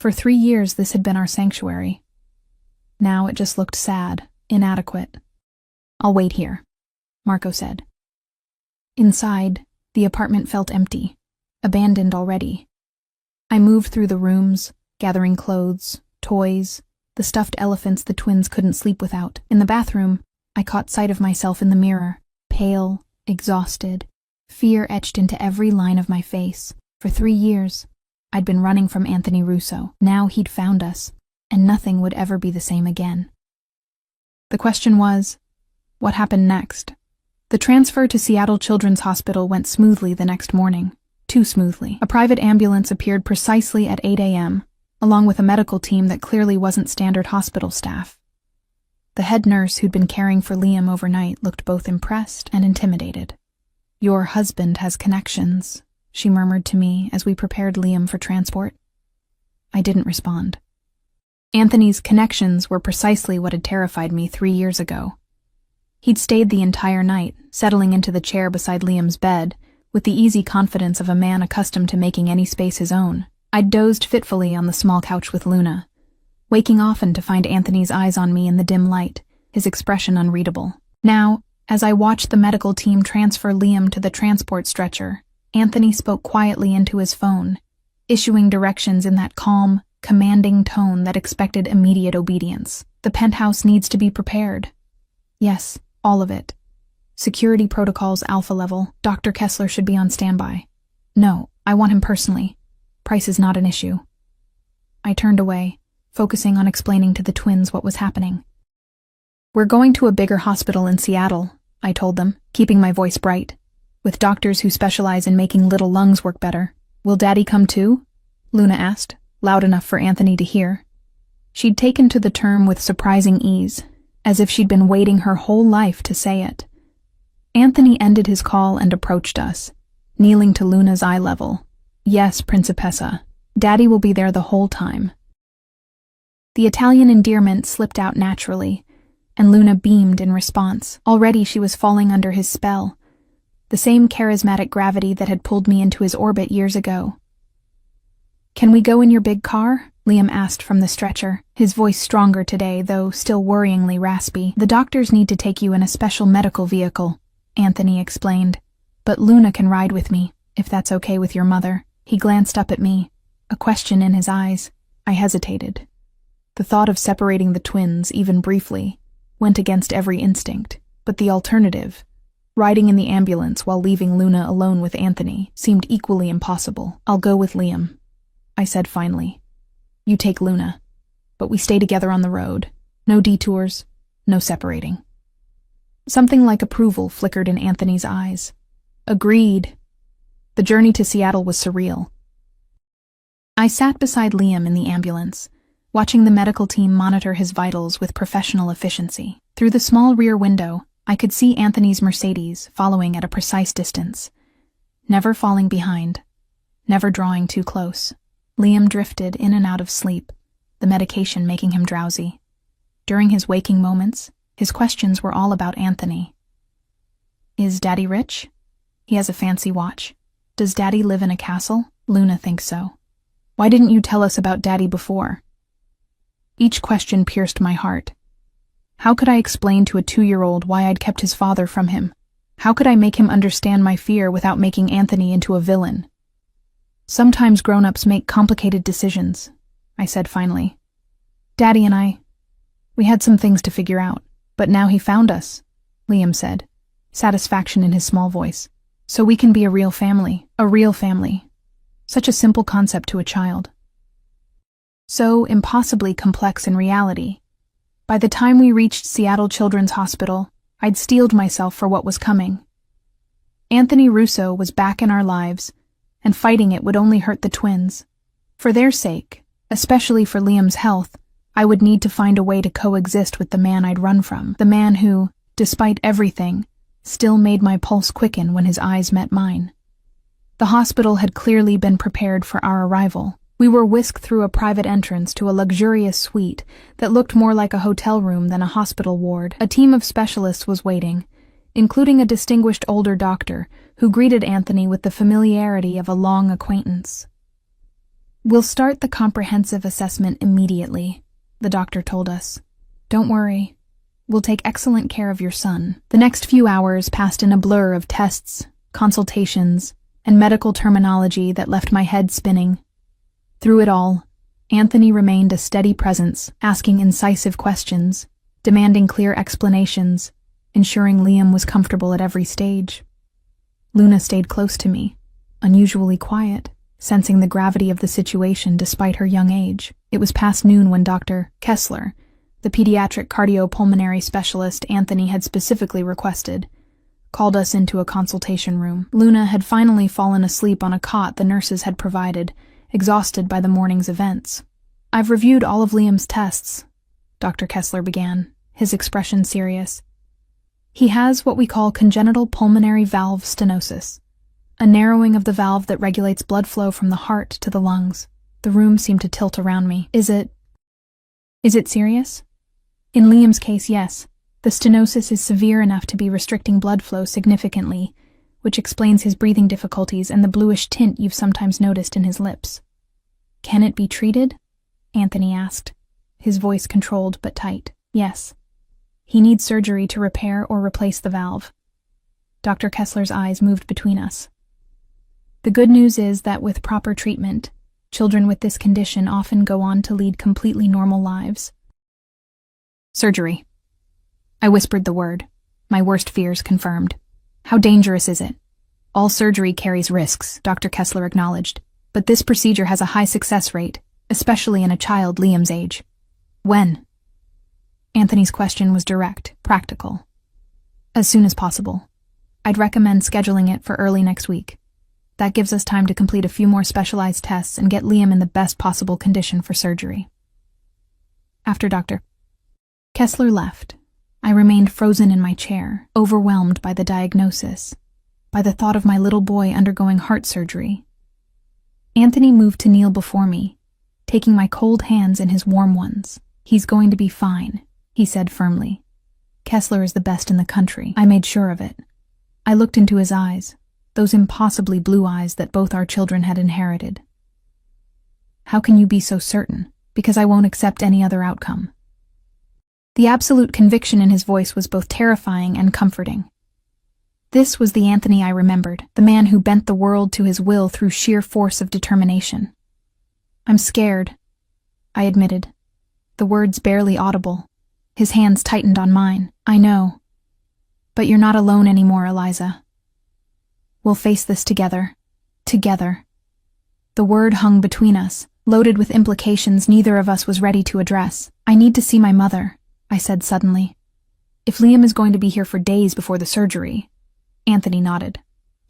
For 3 years this had been our sanctuary. Now it just looked sad, inadequate. "I'll wait here," Marco said. Inside, the apartment felt empty, abandoned already. I moved through the rooms, gathering clothes, toys, the stuffed elephants the twins couldn't sleep without. In the bathroom, I caught sight of myself in the mirror, pale, exhausted, fear etched into every line of my face. For 3 years, I'd been running from Anthony Russo. Now he'd found us, and nothing would ever be the same again. The question was, what happened next? The transfer to Seattle Children's Hospital went smoothly the next morning. Too smoothly. A private ambulance appeared precisely at 8 a.m., along with a medical team that clearly wasn't standard hospital staff. The head nurse who'd been caring for Liam overnight looked both impressed and intimidated. "Your husband has connections," she murmured to me as we prepared Liam for transport. I didn't respond. Anthony's connections were precisely what had terrified me 3 years ago. He'd stayed the entire night, settling into the chair beside Liam's bed, with the easy confidence of a man accustomed to making any space his own. I'd dozed fitfully on the small couch with Luna, waking often to find Anthony's eyes on me in the dim light, his expression unreadable. Now, as I watched the medical team transfer Liam to the transport stretcher, Anthony spoke quietly into his phone, issuing directions in that calm, commanding tone that expected immediate obedience. "The penthouse needs to be prepared." "Yes, all of it. Security protocols alpha level. Dr. Kessler should be on standby." "No, I want him personally. Price is not an issue." I turned away, focusing on explaining to the twins what was happening. "We're going to a bigger hospital in Seattle," I told them, keeping my voice bright, "with doctors who specialize in making little lungs work better." "Will Daddy come too?" Luna asked, loud enough for Anthony to hear. She'd taken to the term with surprising ease, as if she'd been waiting her whole life to say it. Anthony ended his call and approached us, kneeling to Luna's eye level. "Yes, Principessa. Daddy will be there the whole time." The Italian endearment slipped out naturally, and Luna beamed in response. Already she was falling under his spell, the same charismatic gravity that had pulled me into his orbit years ago. "Can we go in your big car?" Liam asked from the stretcher, his voice stronger today, though still worryingly raspy. "The doctors need to take you in a special medical vehicle," Anthony explained. "But Luna can ride with me, if that's okay with your mother." He glanced up at me, a question in his eyes. I hesitated. The thought of separating the twins, even briefly, went against every instinct, but the alternative, riding in the ambulance while leaving Luna alone with Anthony, seemed equally impossible. "I'll go with Liam," I said finally. "You take Luna, but we stay together on the road. No detours, no separating." Something like approval flickered in Anthony's eyes. Agreed. The journey to Seattle was surreal. I sat beside Liam in the ambulance, watching the medical team monitor his vitals with professional efficiency. Through the small rear window, I could see Anthony's Mercedes following at a precise distance, never falling behind, never drawing too close. Liam drifted in and out of sleep, the medication making him drowsy. During his waking moments, his questions were all about Anthony. "Is Daddy rich? He has a fancy watch. Does Daddy live in a castle? Luna thinks so. Why didn't you tell us about Daddy before?" Each question pierced my heart. How could I explain to a 2-year-old why I'd kept his father from him? How could I make him understand my fear without making Anthony into a villain? "Sometimes grown-ups make complicated decisions," I said finally. "Daddy and I, we had some things to figure out, but now he found us," Liam said, satisfaction in his small voice. "So we can be a real family, a real family." Such a simple concept to a child. So impossibly complex in reality. By the time we reached Seattle Children's Hospital, I'd steeled myself for what was coming. Anthony Russo was back in our lives, and fighting it would only hurt the twins. For their sake, especially for Liam's health, I would need to find a way to coexist with the man I'd run from, the man who, despite everything, still made my pulse quicken when his eyes met mine. The hospital had clearly been prepared for our arrival. We were whisked through a private entrance to a luxurious suite that looked more like a hotel room than a hospital ward. A team of specialists was waiting, including a distinguished older doctor who greeted Anthony with the familiarity of a long acquaintance. "We'll start the comprehensive assessment immediately," the doctor told us. "Don't worry. We'll take excellent care of your son." The next few hours passed in a blur of tests, consultations, and medical terminology that left my head spinning. Through it all, Anthony remained a steady presence, asking incisive questions, demanding clear explanations, ensuring Liam was comfortable at every stage. Luna stayed close to me, unusually quiet, sensing the gravity of the situation despite her young age. It was past noon when Dr. Kessler, the pediatric cardiopulmonary specialist Anthony had specifically requested, called us into a consultation room. Luna had finally fallen asleep on a cot the nurses had provided, exhausted by the morning's events. "I've reviewed all of Liam's tests," Dr. Kessler began, his expression serious. "He has what we call congenital pulmonary valve stenosis, a narrowing of the valve that regulates blood flow from the heart to the lungs." The room seemed to tilt around me. Is it serious?" "In Liam's case, yes. The stenosis is severe enough to be restricting blood flow significantly, which explains his breathing difficulties and the bluish tint you've sometimes noticed in his lips." "Can it be treated?" Anthony asked, his voice controlled but tight. "Yes. He needs surgery to repair or replace the valve." Dr. Kessler's eyes moved between us. "The good news is that with proper treatment, children with this condition often go on to lead completely normal lives." "Surgery." I whispered the word, my worst fears confirmed. "How dangerous is it?" "All surgery carries risks," Dr. Kessler acknowledged, "but this procedure has a high success rate, especially in a child Liam's age." "When?" Anthony's question was direct, practical. "As soon as possible. I'd recommend scheduling it for early next week. That gives us time to complete a few more specialized tests and get Liam in the best possible condition for surgery." After Dr. Kessler left, I remained frozen in my chair, overwhelmed by the diagnosis, by the thought of my little boy undergoing heart surgery. Anthony moved to kneel before me, taking my cold hands in his warm ones. "He's going to be fine," he said firmly. "Kessler is the best in the country. I made sure of it." I looked into his eyes, those impossibly blue eyes that both our children had inherited. "How can you be so certain?" "Because I won't accept any other outcome." The absolute conviction in his voice was both terrifying and comforting. This was the Anthony I remembered, the man who bent the world to his will through sheer force of determination. "I'm scared," I admitted, the words barely audible. His hands tightened on mine. "I know. But you're not alone anymore, Eliza. We'll face this together. Together." The word hung between us, loaded with implications neither of us was ready to address. "I need to see my mother," I said suddenly. "If Liam is going to be here for days before the surgery." Anthony nodded.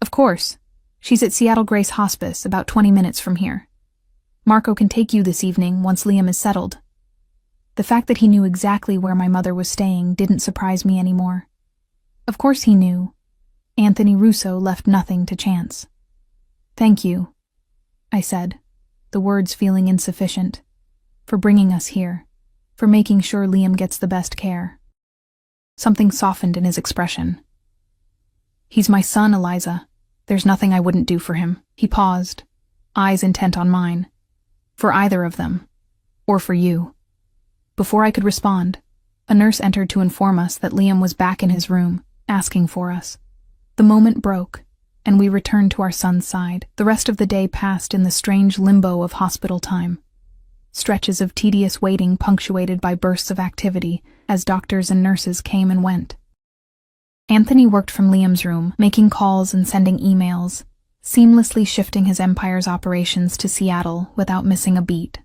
"Of course. She's at Seattle Grace Hospice, about 20 minutes from here. Marco can take you this evening once Liam is settled." The fact that he knew exactly where my mother was staying didn't surprise me anymore. Of course he knew. Anthony Russo left nothing to chance. "Thank you," I said, the words feeling insufficient, "for bringing us here, for making sure Liam gets the best care." Something softened in his expression. "He's my son, Eliza. There's nothing I wouldn't do for him." He paused, eyes intent on mine. "For either of them. Or for you." Before I could respond, a nurse entered to inform us that Liam was back in his room, asking for us. The moment broke, and we returned to our son's side. The rest of the day passed in the strange limbo of hospital time. Stretches of tedious waiting punctuated by bursts of activity as doctors and nurses came and went. Anthony worked from Liam's room, making calls and sending emails, seamlessly shifting his empire's operations to Seattle without missing a beat.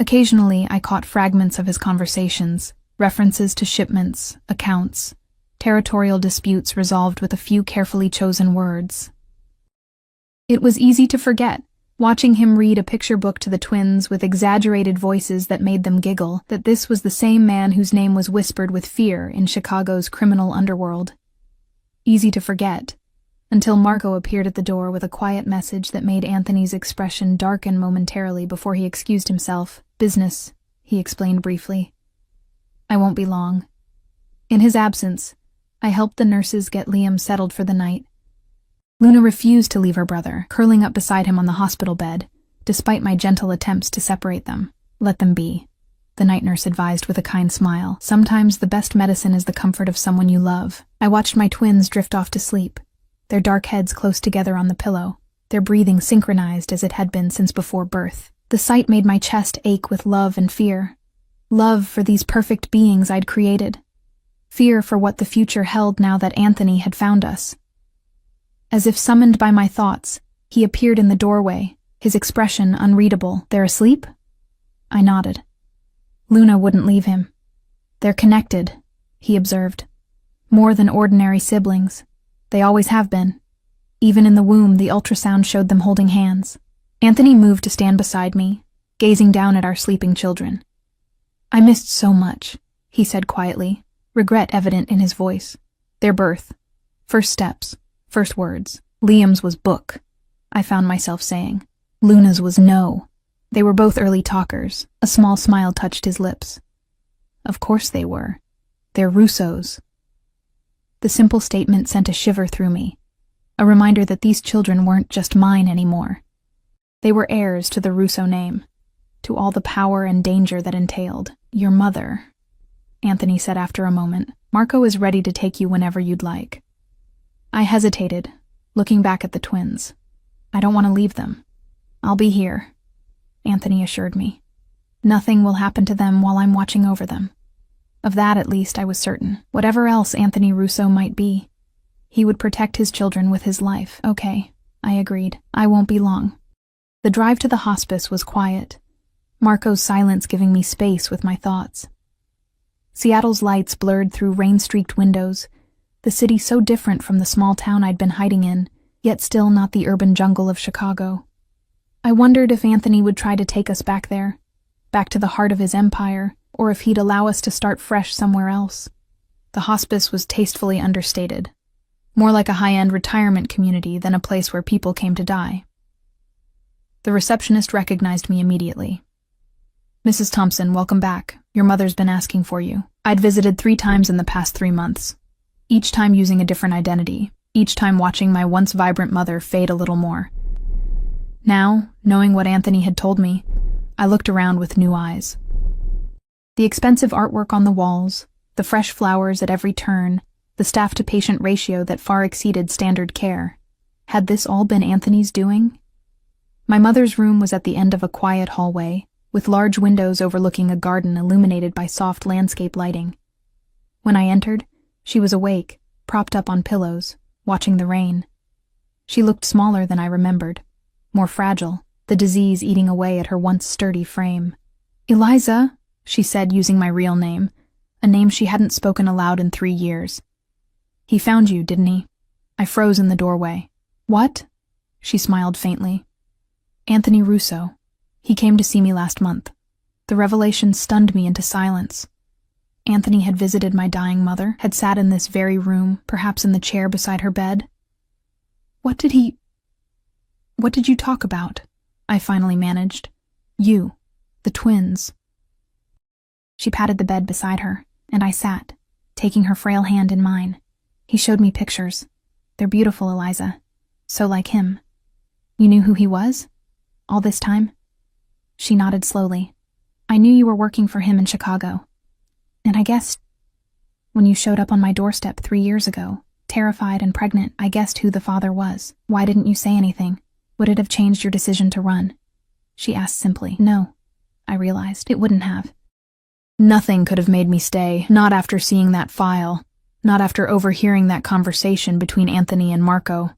Occasionally, I caught fragments of his conversations, references to shipments, accounts, territorial disputes resolved with a few carefully chosen words. It was easy to forget, watching him read a picture book to the twins with exaggerated voices that made them giggle, that this was the same man whose name was whispered with fear in Chicago's criminal underworld. Easy to forget, until Marco appeared at the door with a quiet message that made Anthony's expression darken momentarily before he excused himself. "Business," he explained briefly. "I won't be long." In his absence, I helped the nurses get Liam settled for the night. Luna refused to leave her brother, curling up beside him on the hospital bed, despite my gentle attempts to separate them. "Let them be," the night nurse advised with a kind smile. "Sometimes the best medicine is the comfort of someone you love." I watched my twins drift off to sleep, their dark heads close together on the pillow, their breathing synchronized as it had been since before birth. The sight made my chest ache with love and fear. Love for these perfect beings I'd created. Fear for what the future held now that Anthony had found us. As if summoned by my thoughts, he appeared in the doorway, his expression unreadable. "They're asleep?" I nodded. Luna wouldn't leave him. "They're connected," he observed. "More than ordinary siblings. They always have been. Even in the womb, the ultrasound showed them holding hands." Anthony moved to stand beside me, gazing down at our sleeping children. "I missed so much," he said quietly, regret evident in his voice. "Their birth. First steps. First words. Liam's was book," I found myself saying. Luna's was no. They were both early talkers. A small smile touched his lips. "Of course they were. They're Russo's." The simple statement sent a shiver through me, a reminder that these children weren't just mine anymore. They were heirs to the Russo name, to all the power and danger that entailed. "Your mother," Anthony said after a moment. "Marco is ready to take you whenever you'd like." I hesitated, looking back at the twins. "I don't want to leave them. I'll be here," Anthony assured me. "Nothing will happen to them while I'm watching over them." Of that, at least, I was certain. Whatever else Anthony Russo might be, he would protect his children with his life. "Okay," I agreed. "I won't be long." The drive to the hospice was quiet, Marco's silence giving me space with my thoughts. Seattle's lights blurred through rain-streaked windows, the city so different from the small town I'd been hiding in, yet still not the urban jungle of Chicago. I wondered if Anthony would try to take us back there, back to the heart of his empire, or if he'd allow us to start fresh somewhere else. The hospice was tastefully understated, more like a high-end retirement community than a place where people came to die. The receptionist recognized me immediately. "Mrs. Thompson, welcome back. Your mother's been asking for you." I'd visited 3 times in the past 3 months, each time using a different identity, each time watching my once vibrant mother fade a little more. Now, knowing what Anthony had told me, I looked around with new eyes. The expensive artwork on the walls, the fresh flowers at every turn, the staff-to-patient ratio that far exceeded standard care. Had this all been Anthony's doing? My mother's room was at the end of a quiet hallway, with large windows overlooking a garden illuminated by soft landscape lighting. When I entered, she was awake, propped up on pillows, watching the rain. She looked smaller than I remembered, more fragile, the disease eating away at her once sturdy frame. "Eliza," she said, using my real name, a name she hadn't spoken aloud in 3 years. "He found you, didn't he?" I froze in the doorway. "What?" She smiled faintly. "Anthony Russo. He came to see me last month." The revelation stunned me into silence. Anthony had visited my dying mother, had sat in this very room, perhaps in the chair beside her bed. What did you talk about?" I finally managed. "You. The twins." She patted the bed beside her, and I sat, taking her frail hand in mine. "He showed me pictures. They're beautiful, Eliza. So like him. You knew who he was? All this time?" She nodded slowly. "I knew you were working for him in Chicago. And I guessed, when you showed up on my doorstep 3 years ago, terrified and pregnant, I guessed who the father was. Why didn't you say anything? Would it have changed your decision to run?" She asked simply. "No," I realized. "It wouldn't have. Nothing could have made me stay, not after seeing that file, not after overhearing that conversation between Anthony and Marco.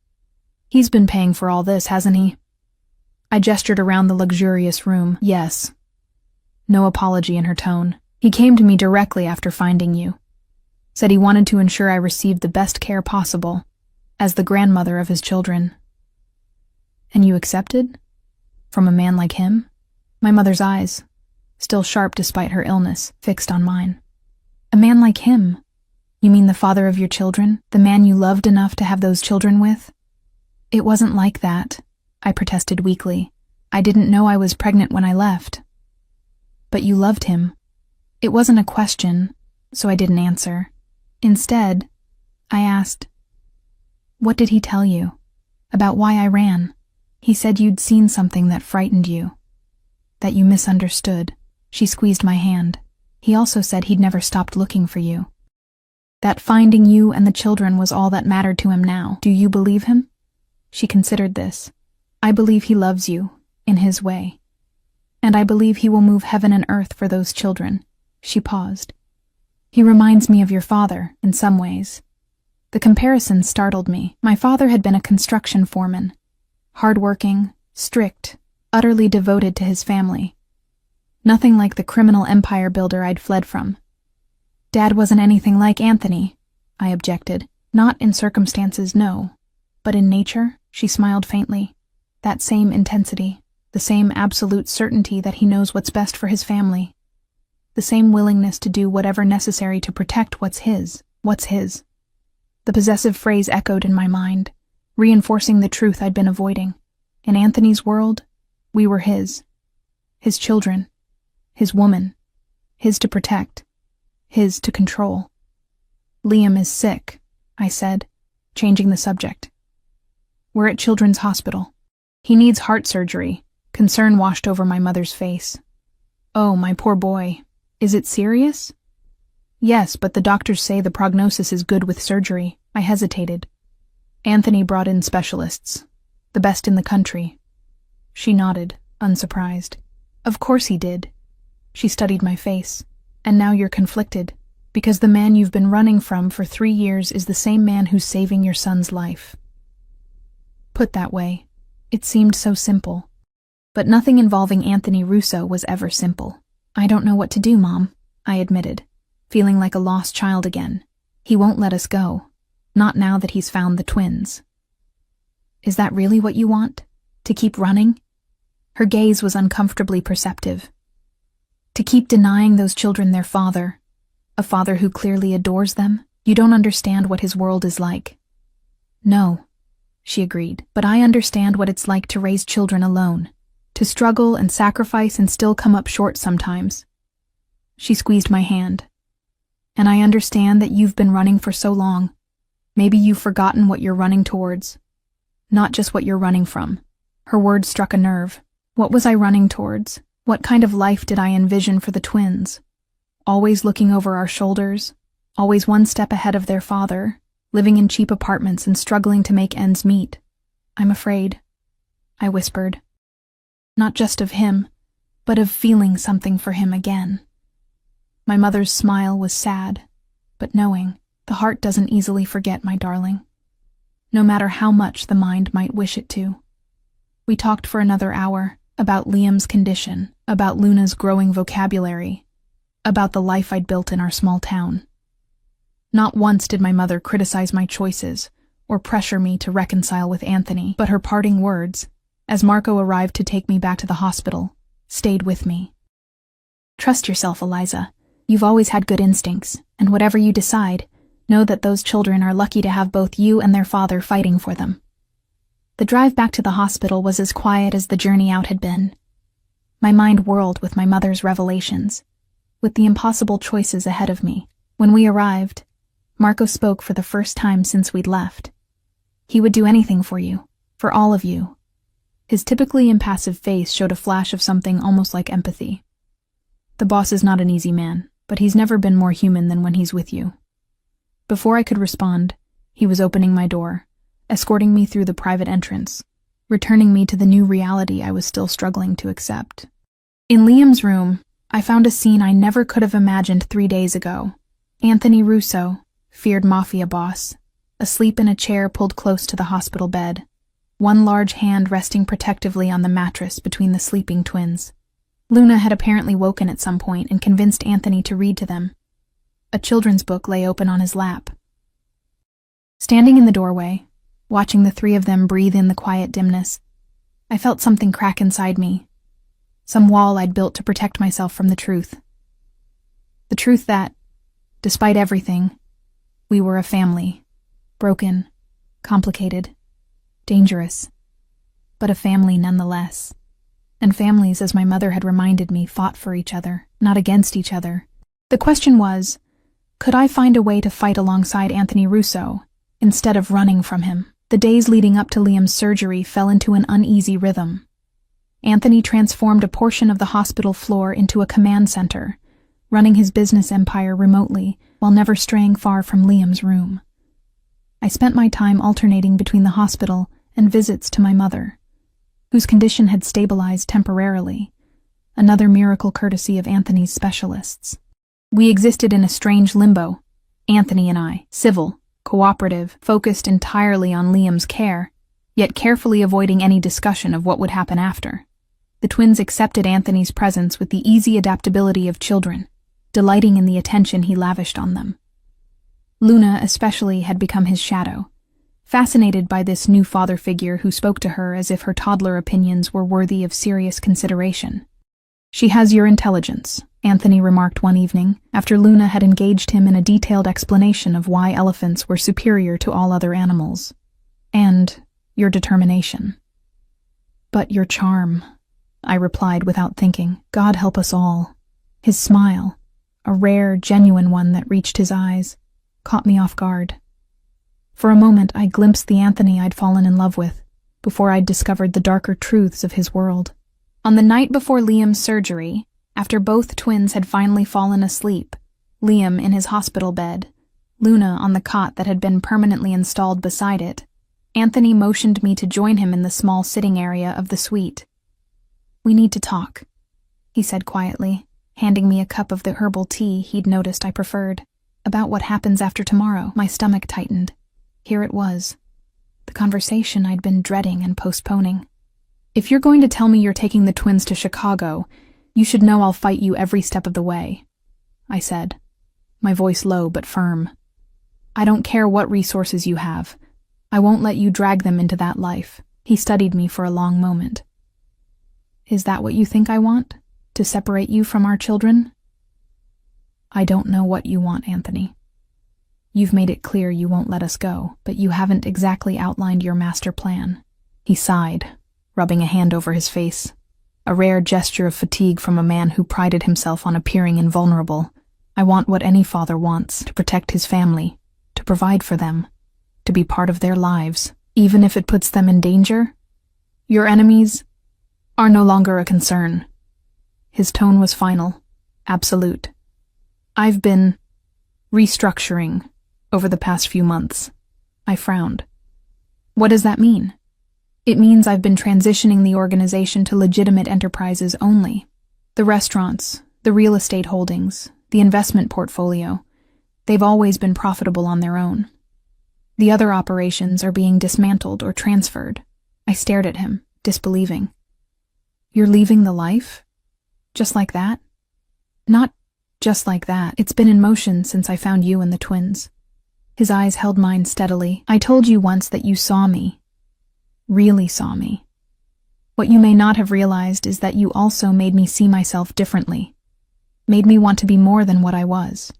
He's been paying for all this, hasn't he?" I gestured around the luxurious room. "Yes." No apology in her tone. "He came to me directly after finding you. Said he wanted to ensure I received the best care possible, as the grandmother of his children." "And you accepted? From a man like him?" My mother's eyes, still sharp despite her illness, fixed on mine. "A man like him? You mean the father of your children? The man you loved enough to have those children with?" "It wasn't like that," I protested weakly. "I didn't know I was pregnant when I left." "But you loved him." It wasn't a question, so I didn't answer. Instead, I asked, "What did he tell you? About why I ran?" "He said you'd seen something that frightened you. That you misunderstood." She squeezed my hand. "He also said he'd never stopped looking for you. That finding you and the children was all that mattered to him now. Do you believe him?" She considered this. "I believe he loves you, in his way. And I believe he will move heaven and earth for those children. She paused. He reminds me of your father, in some ways. The comparison startled me. My father had been a construction foreman. Hard-working, strict, utterly devoted to his family. Nothing like the criminal empire builder I'd fled from. Dad wasn't anything like Anthony, I objected. Not in circumstances, no. But in nature, she smiled faintly. That same intensity, the same absolute certainty that he knows what's best for his family. The same willingness to do whatever necessary to protect what's his. The possessive phrase echoed in my mind, reinforcing the truth I'd been avoiding. In Anthony's world, we were his. His children. His woman. His to protect. His to control. Liam is sick, I said, changing the subject. We're at Children's Hospital. He needs heart surgery. Concern washed over my mother's face. Oh, my poor boy. Is it serious? Yes, but the doctors say the prognosis is good with surgery. I hesitated. Anthony brought in specialists. The best in the country. She nodded, unsurprised. Of course he did. She studied my face. And now you're conflicted, because the man you've been running from for 3 years is the same man who's saving your son's life. Put that way, it seemed so simple. But nothing involving Anthony Russo was ever simple. I don't know what to do, Mom, I admitted, feeling like a lost child again. He won't let us go. Not now that he's found the twins. Is that really what you want? To keep running? Her gaze was uncomfortably perceptive. To keep denying those children their father, a father who clearly adores them? You don't understand what his world is like. No, she agreed, but I understand what it's like to raise children alone, to struggle and sacrifice and still come up short sometimes. She squeezed my hand. And I understand that you've been running for so long. Maybe you've forgotten what you're running towards. Not just what you're running from. Her words struck a nerve. What was I running towards? What kind of life did I envision for the twins? Always looking over our shoulders, always one step ahead of their father, living in cheap apartments and struggling to make ends meet. I'm afraid, I whispered. Not just of him, but of feeling something for him again. My mother's smile was sad, but knowing. The heart doesn't easily forget, my darling. No matter how much the mind might wish it to. We talked for another hour, about Liam's condition, about Luna's growing vocabulary, about the life I'd built in our small town. Not once did my mother criticize my choices or pressure me to reconcile with Anthony, but her parting words, as Marco arrived to take me back to the hospital, stayed with me. Trust yourself, Eliza. You've always had good instincts, and whatever you decide, know that those children are lucky to have both you and their father fighting for them. The drive back to the hospital was as quiet as the journey out had been. My mind whirled with my mother's revelations, with the impossible choices ahead of me. When we arrived, Marco spoke for the first time since we'd left. He would do anything for you, for all of you. His typically impassive face showed a flash of something almost like empathy. The boss is not an easy man, but he's never been more human than when he's with you. Before I could respond, he was opening my door, escorting me through the private entrance, returning me to the new reality I was still struggling to accept. In Liam's room, I found a scene I never could have imagined 3 days ago. Anthony Russo, feared Mafia boss, asleep in a chair pulled close to the hospital bed, one large hand resting protectively on the mattress between the sleeping twins. Luna had apparently woken at some point and convinced Anthony to read to them. A children's book lay open on his lap. Standing in the doorway, watching the 3 of them breathe in the quiet dimness, I felt something crack inside me, some wall I'd built to protect myself from the truth. The truth that, despite everything, we were a family, broken, complicated, dangerous, but a family nonetheless. And families, as my mother had reminded me, fought for each other, not against each other. The question was, could I find a way to fight alongside Anthony Russo, instead of running from him? The days leading up to Liam's surgery fell into an uneasy rhythm. Anthony transformed a portion of the hospital floor into a command center, running his business empire remotely while never straying far from Liam's room. I spent my time alternating between the hospital and visits to my mother, whose condition had stabilized temporarily, another miracle courtesy of Anthony's specialists. We existed in a strange limbo, Anthony and I, civil, cooperative, focused entirely on Liam's care, yet carefully avoiding any discussion of what would happen after. The twins accepted Anthony's presence with the easy adaptability of children, delighting in the attention he lavished on them. Luna especially had become his shadow, fascinated by this new father figure who spoke to her as if her toddler opinions were worthy of serious consideration. "She has your intelligence," Anthony remarked one evening, after Luna had engaged him in a detailed explanation of why elephants were superior to all other animals. "And your determination." "But your charm," I replied without thinking. "God help us all." His smile, a rare, genuine one that reached his eyes, caught me off guard. For a moment, I glimpsed the Anthony I'd fallen in love with, before I'd discovered the darker truths of his world. On the night before Liam's surgery, after both twins had finally fallen asleep, Liam in his hospital bed, Luna on the cot that had been permanently installed beside it, Anthony motioned me to join him in the small sitting area of the suite. "We need to talk," he said quietly, handing me a cup of the herbal tea he'd noticed I preferred. "About what happens after tomorrow." My stomach tightened. Here it was, the conversation I'd been dreading and postponing. "If you're going to tell me you're taking the twins to Chicago, you should know I'll fight you every step of the way," I said, my voice low but firm. "I don't care what resources you have. I won't let you drag them into that life." He studied me for a long moment. "Is that what you think I want? To separate you from our children?" "I don't know what you want, Anthony. You've made it clear you won't let us go, but you haven't exactly outlined your master plan." He sighed, rubbing a hand over his face, a rare gesture of fatigue from a man who prided himself on appearing invulnerable. "I want what any father wants, to protect his family, to provide for them, to be part of their lives, even if it puts them in danger. Your enemies are no longer a concern." His tone was final, absolute. "I've been restructuring over the past few months." I frowned. "What does that mean?" "It means I've been transitioning the organization to legitimate enterprises only. The restaurants, the real estate holdings, the investment portfolio, they've always been profitable on their own. The other operations are being dismantled or transferred." I stared at him, disbelieving. "You're leaving the life? Just like that?" "Not just like that. It's been in motion since I found you and the twins." His eyes held mine steadily. "I told you once that you saw me. Really saw me. What you may not have realized is that you also made me see myself differently. Made me want to be more than what I was.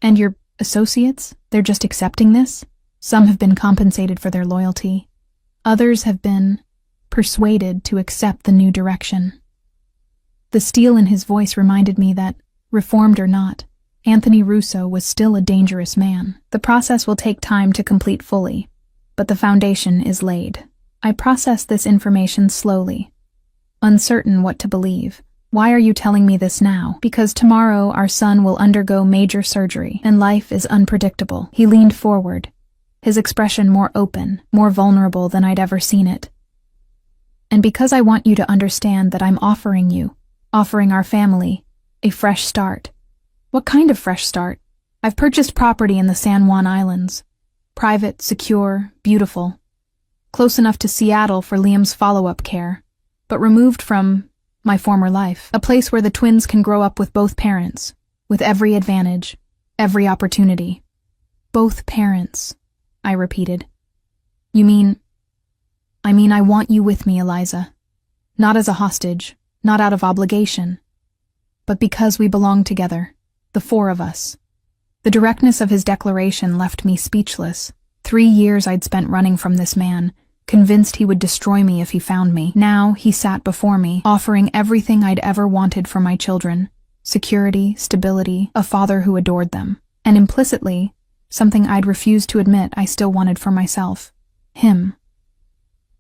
And your associates, they're just accepting this? Some have been compensated for their loyalty. Others have been persuaded to accept the new direction." The steel in his voice reminded me that, reformed or not, Anthony Russo was still a dangerous man. "The process will take time to complete fully, but the foundation is laid." I processed this information slowly, uncertain what to believe. "Why are you telling me this now?" "Because tomorrow our son will undergo major surgery, and life is unpredictable." He leaned forward, his expression more open, more vulnerable than I'd ever seen it. "And because I want you to understand that I'm offering our family, a fresh start." "What kind of fresh start?" "I've purchased property in the San Juan Islands. Private, secure, beautiful. Close enough to Seattle for Liam's follow-up care, but removed from my former life. A place where the twins can grow up with both parents, with every advantage, every opportunity." "Both parents," I repeated. "You mean—" I want you with me, Eliza. Not as a hostage, not out of obligation, but because we belong together, the four of us." The directness of his declaration left me speechless. 3 years I'd spent running from this man, convinced he would destroy me if he found me. Now he sat before me, offering everything I'd ever wanted for my children: security, stability, a father who adored them, and implicitly, something I'd refused to admit I still wanted for myself: him.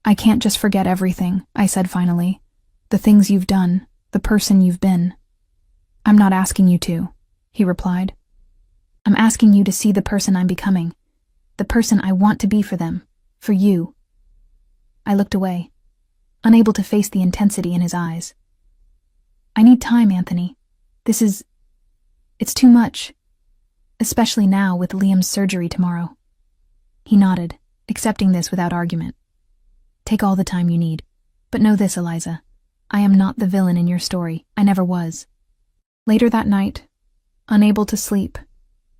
"I can't just forget everything," I said finally. "The things you've done, the person you've been." "I'm not asking you to," he replied. "I'm asking you to see the person I'm becoming, the person I want to be for them, for you." I looked away, unable to face the intensity in his eyes. I need time, Anthony. It's too much. Especially now with Liam's surgery tomorrow. He nodded, accepting this without argument. Take all the time you need. But know this, Eliza. I am not the villain in your story. I never was. Later that night, unable to sleep,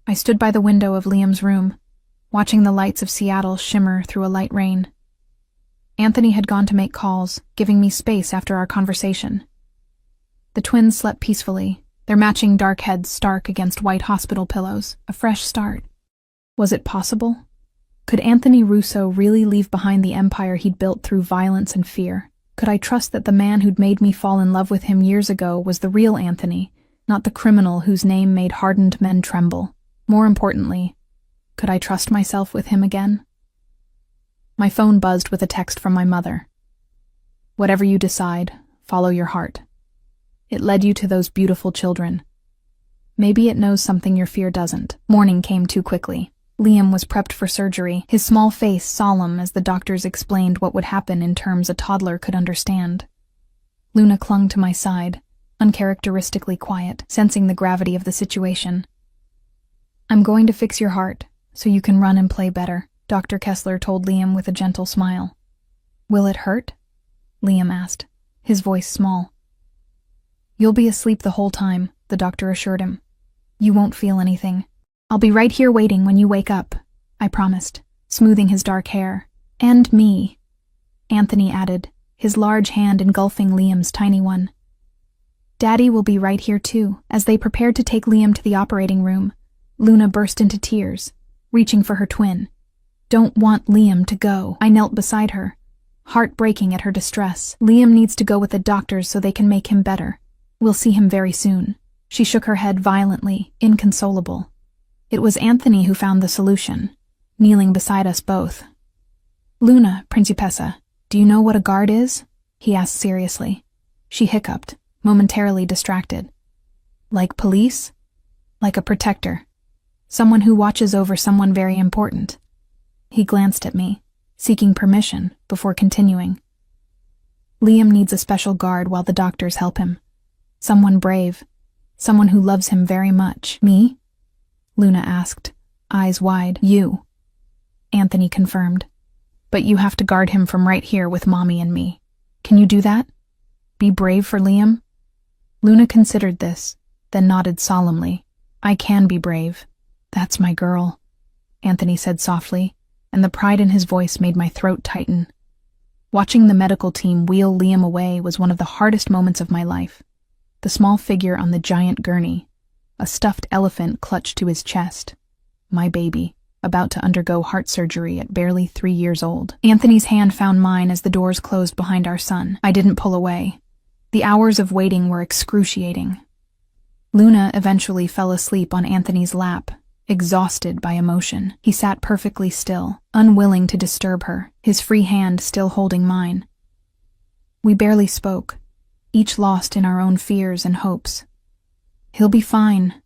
I stood by the window of Liam's room, watching the lights of Seattle shimmer through a light rain. Anthony had gone to make calls, giving me space after our conversation. The twins slept peacefully, their matching dark heads stark against white hospital pillows, a fresh start. Was it possible? Could Anthony Russo really leave behind the empire he'd built through violence and fear? Could I trust that the man who'd made me fall in love with him years ago was the real Anthony, not the criminal whose name made hardened men tremble? More importantly, could I trust myself with him again? My phone buzzed with a text from my mother. Whatever you decide, follow your heart. It led you to those beautiful children. Maybe it knows something your fear doesn't. Morning came too quickly. Liam was prepped for surgery, his small face solemn as the doctors explained what would happen in terms a toddler could understand. Luna clung to my side, uncharacteristically quiet, sensing the gravity of the situation. I'm going to fix your heart, so you can run and play better, Dr. Kessler told Liam with a gentle smile. Will it hurt? Liam asked, his voice small. You'll be asleep the whole time, the doctor assured him. You won't feel anything. I'll be right here waiting when you wake up, I promised, smoothing his dark hair. And me, Anthony added, his large hand engulfing Liam's tiny one. Daddy will be right here too. As they prepared to take Liam to the operating room, Luna burst into tears, reaching for her twin. Don't want Liam to go. I knelt beside her, heartbreaking at her distress. Liam needs to go with the doctors so they can make him better. We'll see him very soon. She shook her head violently, inconsolable. It was Anthony who found the solution, kneeling beside us both. Luna, Principessa, do you know what a guard is? He asked seriously. She hiccuped, momentarily distracted. Like police? Like a protector. Someone who watches over someone very important. He glanced at me, seeking permission before continuing. Liam needs a special guard while the doctors help him. Someone brave. Someone who loves him very much. Me? Luna asked, eyes wide. You. Anthony confirmed. But you have to guard him from right here with Mommy and me. Can you do that? Be brave for Liam? Luna considered this, then nodded solemnly. I can be brave. That's my girl, Anthony said softly, and the pride in his voice made my throat tighten. Watching the medical team wheel Liam away was one of the hardest moments of my life. The small figure on the giant gurney, a stuffed elephant clutched to his chest. My baby, about to undergo heart surgery at barely 3 years old. Anthony's hand found mine as the doors closed behind our son. I didn't pull away. The hours of waiting were excruciating. Luna eventually fell asleep on Anthony's lap, exhausted by emotion. He sat perfectly still, unwilling to disturb her, his free hand still holding mine. We barely spoke, each lost in our own fears and hopes. He'll be fine,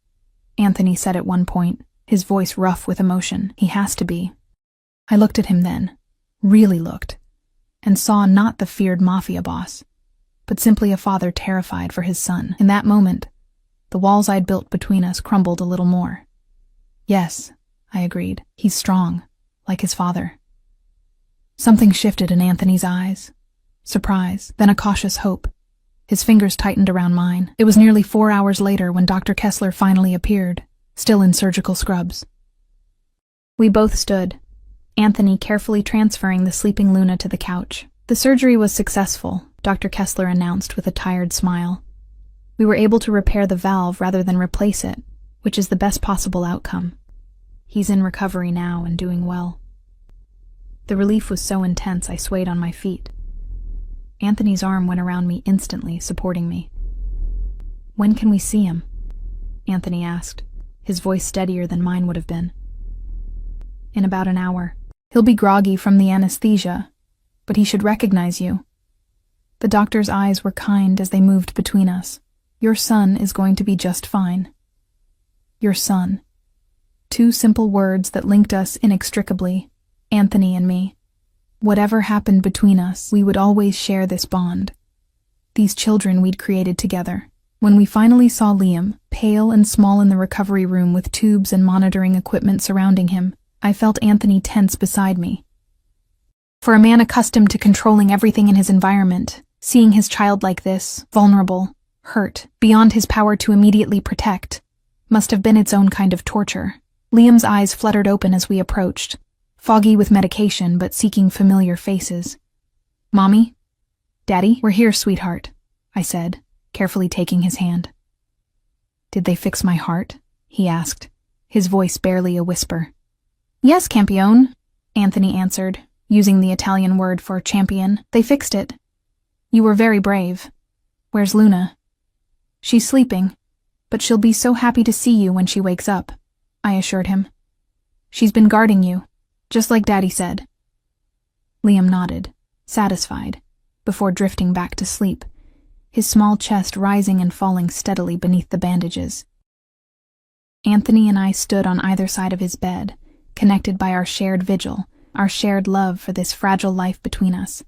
Anthony said at one point, his voice rough with emotion. He has to be. I looked at him then, really looked, and saw not the feared Mafia boss, but simply a father terrified for his son. In that moment, the walls I'd built between us crumbled a little more. Yes, I agreed. He's strong, like his father. Something shifted in Anthony's eyes. Surprise, then a cautious hope. His fingers tightened around mine. It was nearly 4 hours later when Dr. Kessler finally appeared, still in surgical scrubs. We both stood, Anthony carefully transferring the sleeping Luna to the couch. The surgery was successful, Dr. Kessler announced with a tired smile. We were able to repair the valve rather than replace it, which is the best possible outcome. He's in recovery now and doing well. The relief was so intense I swayed on my feet. Anthony's arm went around me instantly, supporting me. When can we see him? Anthony asked, his voice steadier than mine would have been. In about an hour. He'll be groggy from the anesthesia, but he should recognize you. The doctor's eyes were kind as they moved between us. Your son is going to be just fine. Your son. 2 simple words that linked us inextricably, Anthony and me. Whatever happened between us, we would always share this bond. These children we'd created together. When we finally saw Liam, pale and small in the recovery room with tubes and monitoring equipment surrounding him, I felt Anthony tense beside me. For a man accustomed to controlling everything in his environment, seeing his child like this, vulnerable, hurt, beyond his power to immediately protect, must have been its own kind of torture. Liam's eyes fluttered open as we approached, foggy with medication but seeking familiar faces. "Mommy? Daddy? We're here, sweetheart," I said, carefully taking his hand. "Did they fix my heart?" he asked, his voice barely a whisper. "Yes, campione," Anthony answered, using the Italian word for champion. "They fixed it. You were very brave. Where's Luna?" "She's sleeping, but she'll be so happy to see you when she wakes up," I assured him. "She's been guarding you, just like Daddy said." Liam nodded, satisfied, before drifting back to sleep, his small chest rising and falling steadily beneath the bandages. Anthony and I stood on either side of his bed, connected by our shared vigil, our shared love for this fragile life between us.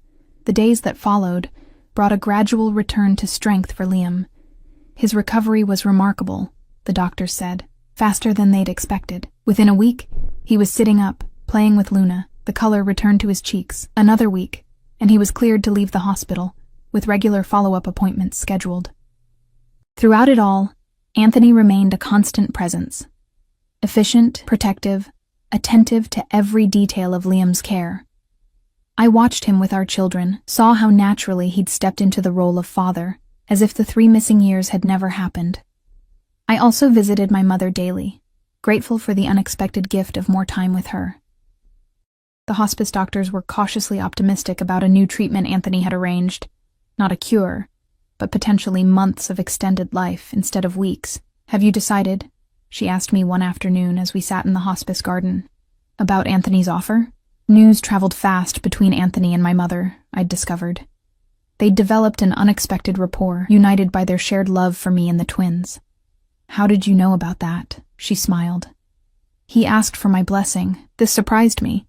The days that followed brought a gradual return to strength for Liam. His recovery was remarkable, the doctors said, faster than they'd expected. Within a week, he was sitting up, playing with Luna, the color returned to his cheeks. Another week, and he was cleared to leave the hospital, with regular follow-up appointments scheduled. Throughout it all, Anthony remained a constant presence. Efficient, protective, attentive to every detail of Liam's care. I watched him with our children, saw how naturally he'd stepped into the role of father, as if the 3 missing years had never happened. I also visited my mother daily, grateful for the unexpected gift of more time with her. The hospice doctors were cautiously optimistic about a new treatment Anthony had arranged. Not a cure, but potentially months of extended life instead of weeks. "Have you decided?" she asked me one afternoon as we sat in the hospice garden. "About Anthony's offer?" News traveled fast between Anthony and my mother, I'd discovered. They'd developed an unexpected rapport, united by their shared love for me and the twins. "How did you know about that?" she smiled. "He asked for my blessing. This surprised me."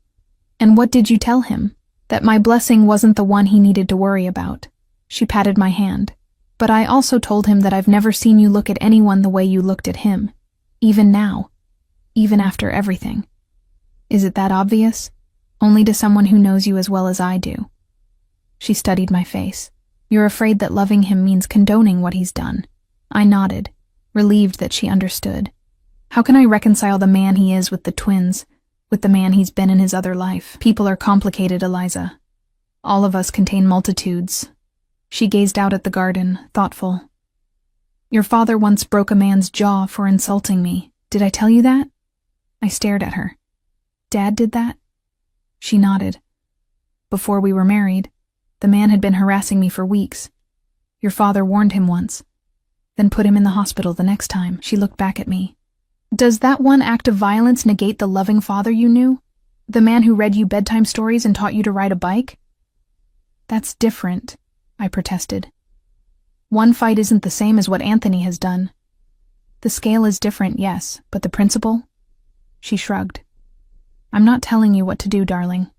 "And what did you tell him?" "That my blessing wasn't the one he needed to worry about." She patted my hand. "But I also told him that I've never seen you look at anyone the way you looked at him. Even now. Even after everything." "Is it that obvious?" "Only to someone who knows you as well as I do." She studied my face. "You're afraid that loving him means condoning what he's done." I nodded, relieved that she understood. "How can I reconcile the man he is with the twins, with the man he's been in his other life? People are complicated, Eliza. All of us contain multitudes." She gazed out at the garden, thoughtful. "Your father once broke a man's jaw for insulting me. Did I tell you that?" I stared at her. "Dad did that?" She nodded. "Before we were married, the man had been harassing me for weeks. Your father warned him once, then put him in the hospital the next time." She looked back at me. "Does that one act of violence negate the loving father you knew? The man who read you bedtime stories and taught you to ride a bike?" "That's different," I protested. "One fight isn't the same as what Anthony has done." "The scale is different, yes, but the principle?" She shrugged. "I'm not telling you what to do, darling.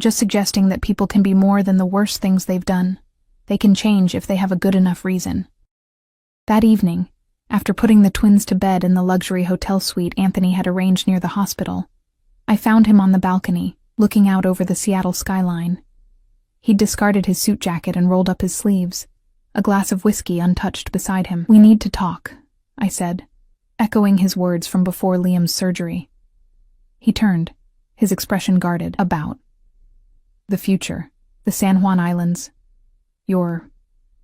Just suggesting that people can be more than the worst things they've done. They can change if they have a good enough reason." That evening, after putting the twins to bed in the luxury hotel suite Anthony had arranged near the hospital, I found him on the balcony, looking out over the Seattle skyline. He'd discarded his suit jacket and rolled up his sleeves, a glass of whiskey untouched beside him. "We need to talk," I said, echoing his words from before Liam's surgery. He turned, his expression guarded. "About the future, the San Juan Islands, your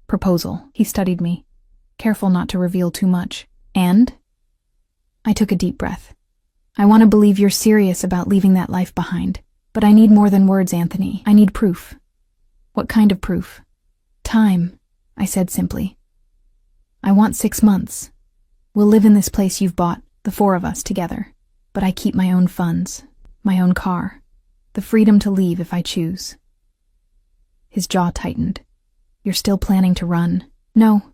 proposal." He studied me, careful not to reveal too much. "And?" I took a deep breath. "I want to believe you're serious about leaving that life behind, but I need more than words, Anthony. I need proof." "What kind of proof?" "Time," I said simply. "I want 6 months. We'll live in this place you've bought, the 4 of us together. But I keep my own funds, my own car, the freedom to leave if I choose." His jaw tightened. "You're still planning to run?" "No."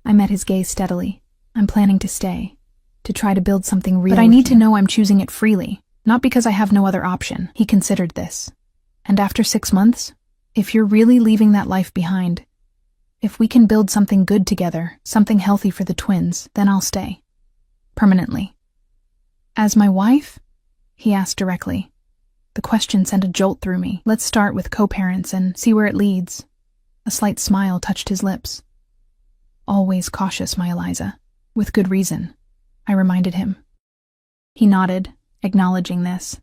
I met his gaze steadily. "I'm planning to stay, to try to build something real. But I need to know I'm choosing it freely, not because I have no other option." He considered this. "And after 6 months, if you're really leaving that life behind, If we can build something good together, something healthy for the twins, then I'll stay. Permanently. As my wife? He asked directly. The question sent a jolt through me. Let's start with co-parents and see where it leads. A slight smile touched his lips. Always cautious, my Eliza. With good reason, I reminded him. He nodded, acknowledging this.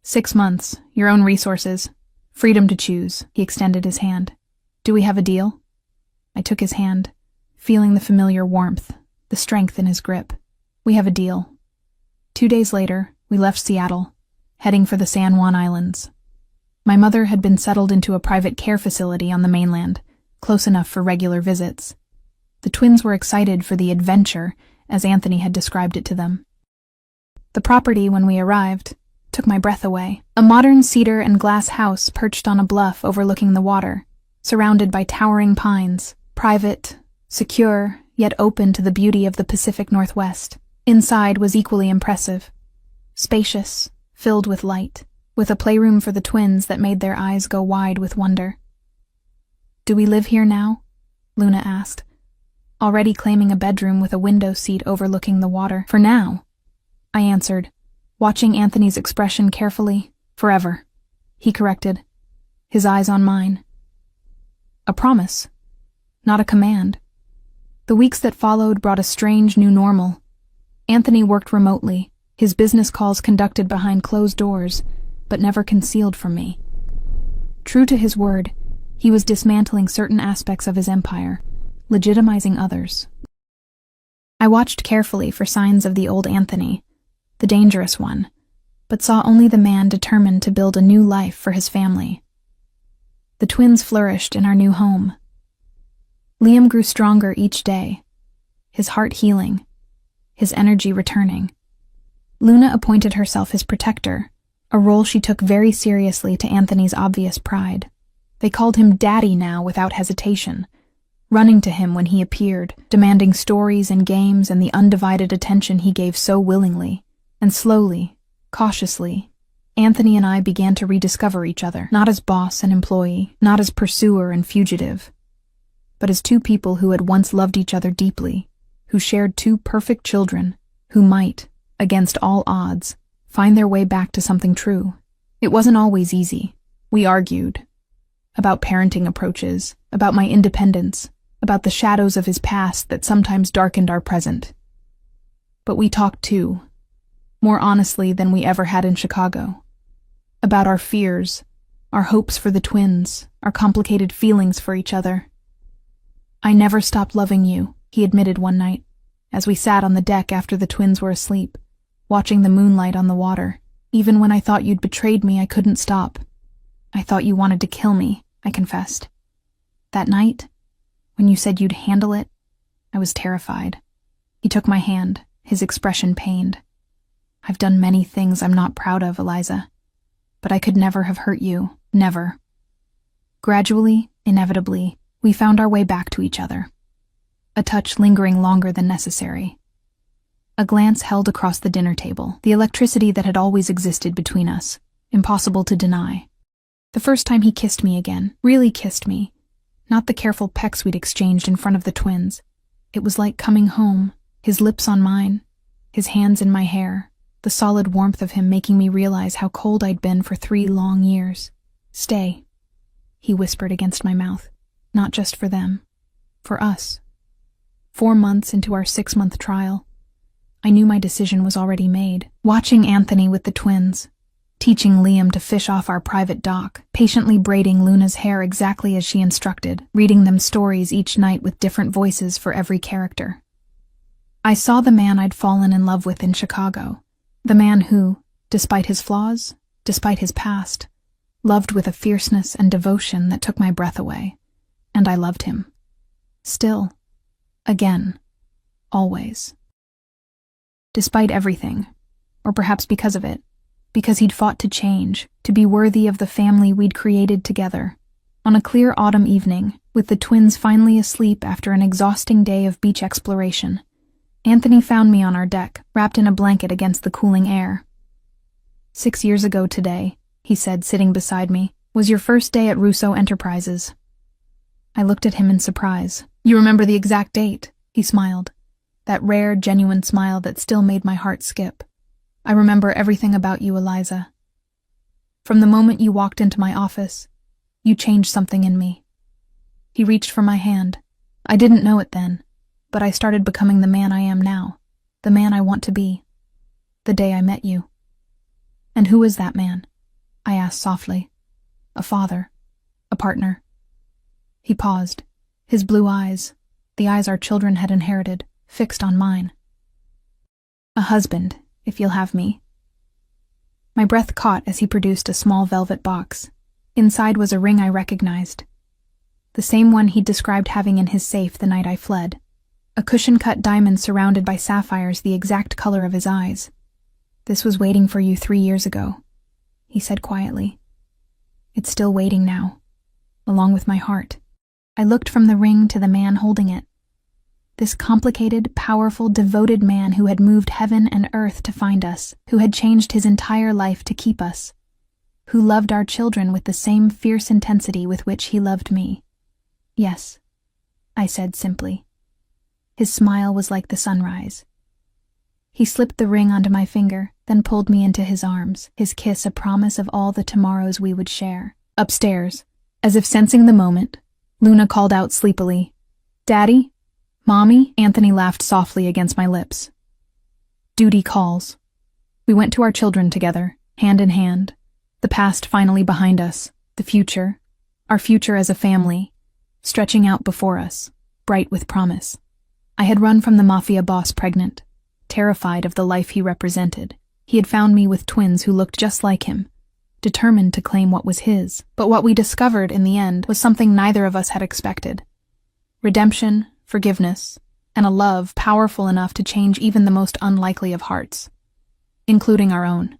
6 months, your own resources, freedom to choose. He extended his hand. Do we have a deal? I took his hand, feeling the familiar warmth, the strength in his grip. We have a deal. 2 days later, we left Seattle, heading for the San Juan Islands. My mother had been settled into a private care facility on the mainland, close enough for regular visits. The twins were excited for the adventure, as Anthony had described it to them. The property, when we arrived, took my breath away. A modern cedar and glass house perched on a bluff overlooking the water, surrounded by towering pines, private, secure, yet open to the beauty of the Pacific Northwest. Inside was equally impressive. Spacious, filled with light, with a playroom for the twins that made their eyes go wide with wonder. Do we live here now? Luna asked, already claiming a bedroom with a window seat overlooking the water. For now, I answered, watching Anthony's expression carefully. Forever, he corrected, his eyes on mine. A promise, not a command. The weeks that followed brought a strange new normal. Anthony worked remotely, his business calls conducted behind closed doors, but never concealed from me. True to his word, he was dismantling certain aspects of his empire, legitimizing others. I watched carefully for signs of the old Anthony, the dangerous one, but saw only the man determined to build a new life for his family. The twins flourished in our new home. Liam grew stronger each day, his heart healing, his energy returning. Luna appointed herself his protector, a role she took very seriously to Anthony's obvious pride. They called him Daddy now without hesitation, running to him when he appeared, demanding stories and games and the undivided attention he gave so willingly. And slowly, cautiously, Anthony and I began to rediscover each other, not as boss and employee, not as pursuer and fugitive, but as two people who had once loved each other deeply, who shared 2 perfect children, who might, against all odds, find their way back to something true. It wasn't always easy. We argued about parenting approaches, about my independence, about the shadows of his past that sometimes darkened our present. But we talked too, more honestly than we ever had in Chicago, about our fears, our hopes for the twins, our complicated feelings for each other. I never stopped loving you, he admitted one night, as we sat on the deck after the twins were asleep, watching the moonlight on the water. Even when I thought you'd betrayed me, I couldn't stop. I thought you wanted to kill me, I confessed. That night, when you said you'd handle it, I was terrified. He took my hand, his expression pained. I've done many things I'm not proud of, Eliza, but I could never have hurt you, never. Gradually, inevitably, we found our way back to each other, a touch lingering longer than necessary. A glance held across the dinner table, the electricity that had always existed between us, impossible to deny. The first time he kissed me again, really kissed me, not the careful pecks we'd exchanged in front of the twins. It was like coming home, his lips on mine, his hands in my hair, the solid warmth of him making me realize how cold I'd been for 3 long years. Stay, he whispered against my mouth, not just for them, for us. 4 months into our 6-month trial, I knew my decision was already made. Watching Anthony with the twins, teaching Liam to fish off our private dock, patiently braiding Luna's hair exactly as she instructed, reading them stories each night with different voices for every character. I saw the man I'd fallen in love with in Chicago, the man who, despite his flaws, despite his past, loved with a fierceness and devotion that took my breath away. And I loved him. Still. Again. Always. Despite everything, or perhaps because of it, because he'd fought to change, to be worthy of the family we'd created together. On a clear autumn evening, with the twins finally asleep after an exhausting day of beach exploration, Anthony found me on our deck, wrapped in a blanket against the cooling air. 6 years ago today, he said, sitting beside me, was your first day at Russo Enterprises. I looked at him in surprise. You remember the exact date? He smiled. That rare, genuine smile that still made my heart skip. I remember everything about you, Eliza. From the moment you walked into my office, you changed something in me. He reached for my hand. I didn't know it then, but I started becoming the man I am now, the man I want to be. The day I met you. And who is that man? I asked softly. A father. A partner. He paused, his blue eyes, the eyes our children had inherited, fixed on mine. A husband, if you'll have me. My breath caught as he produced a small velvet box. Inside was a ring I recognized. The same one he'd described having in his safe the night I fled. A cushion-cut diamond surrounded by sapphires the exact color of his eyes. This was waiting for you 3 years ago, he said quietly. It's still waiting now, along with my heart. I looked from the ring to the man holding it. This complicated, powerful, devoted man who had moved heaven and earth to find us, who had changed his entire life to keep us, who loved our children with the same fierce intensity with which he loved me. Yes, I said simply. His smile was like the sunrise. He slipped the ring onto my finger, then pulled me into his arms, his kiss a promise of all the tomorrows we would share. Upstairs, as if sensing the moment, Luna called out sleepily, "Daddy? Mommy?" Anthony laughed softly against my lips. Duty calls. We went to our children together, hand in hand. The past finally behind us, the future, our future as a family, stretching out before us, bright with promise. I had run from the Mafia boss pregnant, terrified of the life he represented. He had found me with twins who looked just like him, determined to claim what was his. But what we discovered in the end was something neither of us had expected. Redemption, forgiveness, and a love powerful enough to change even the most unlikely of hearts, including our own.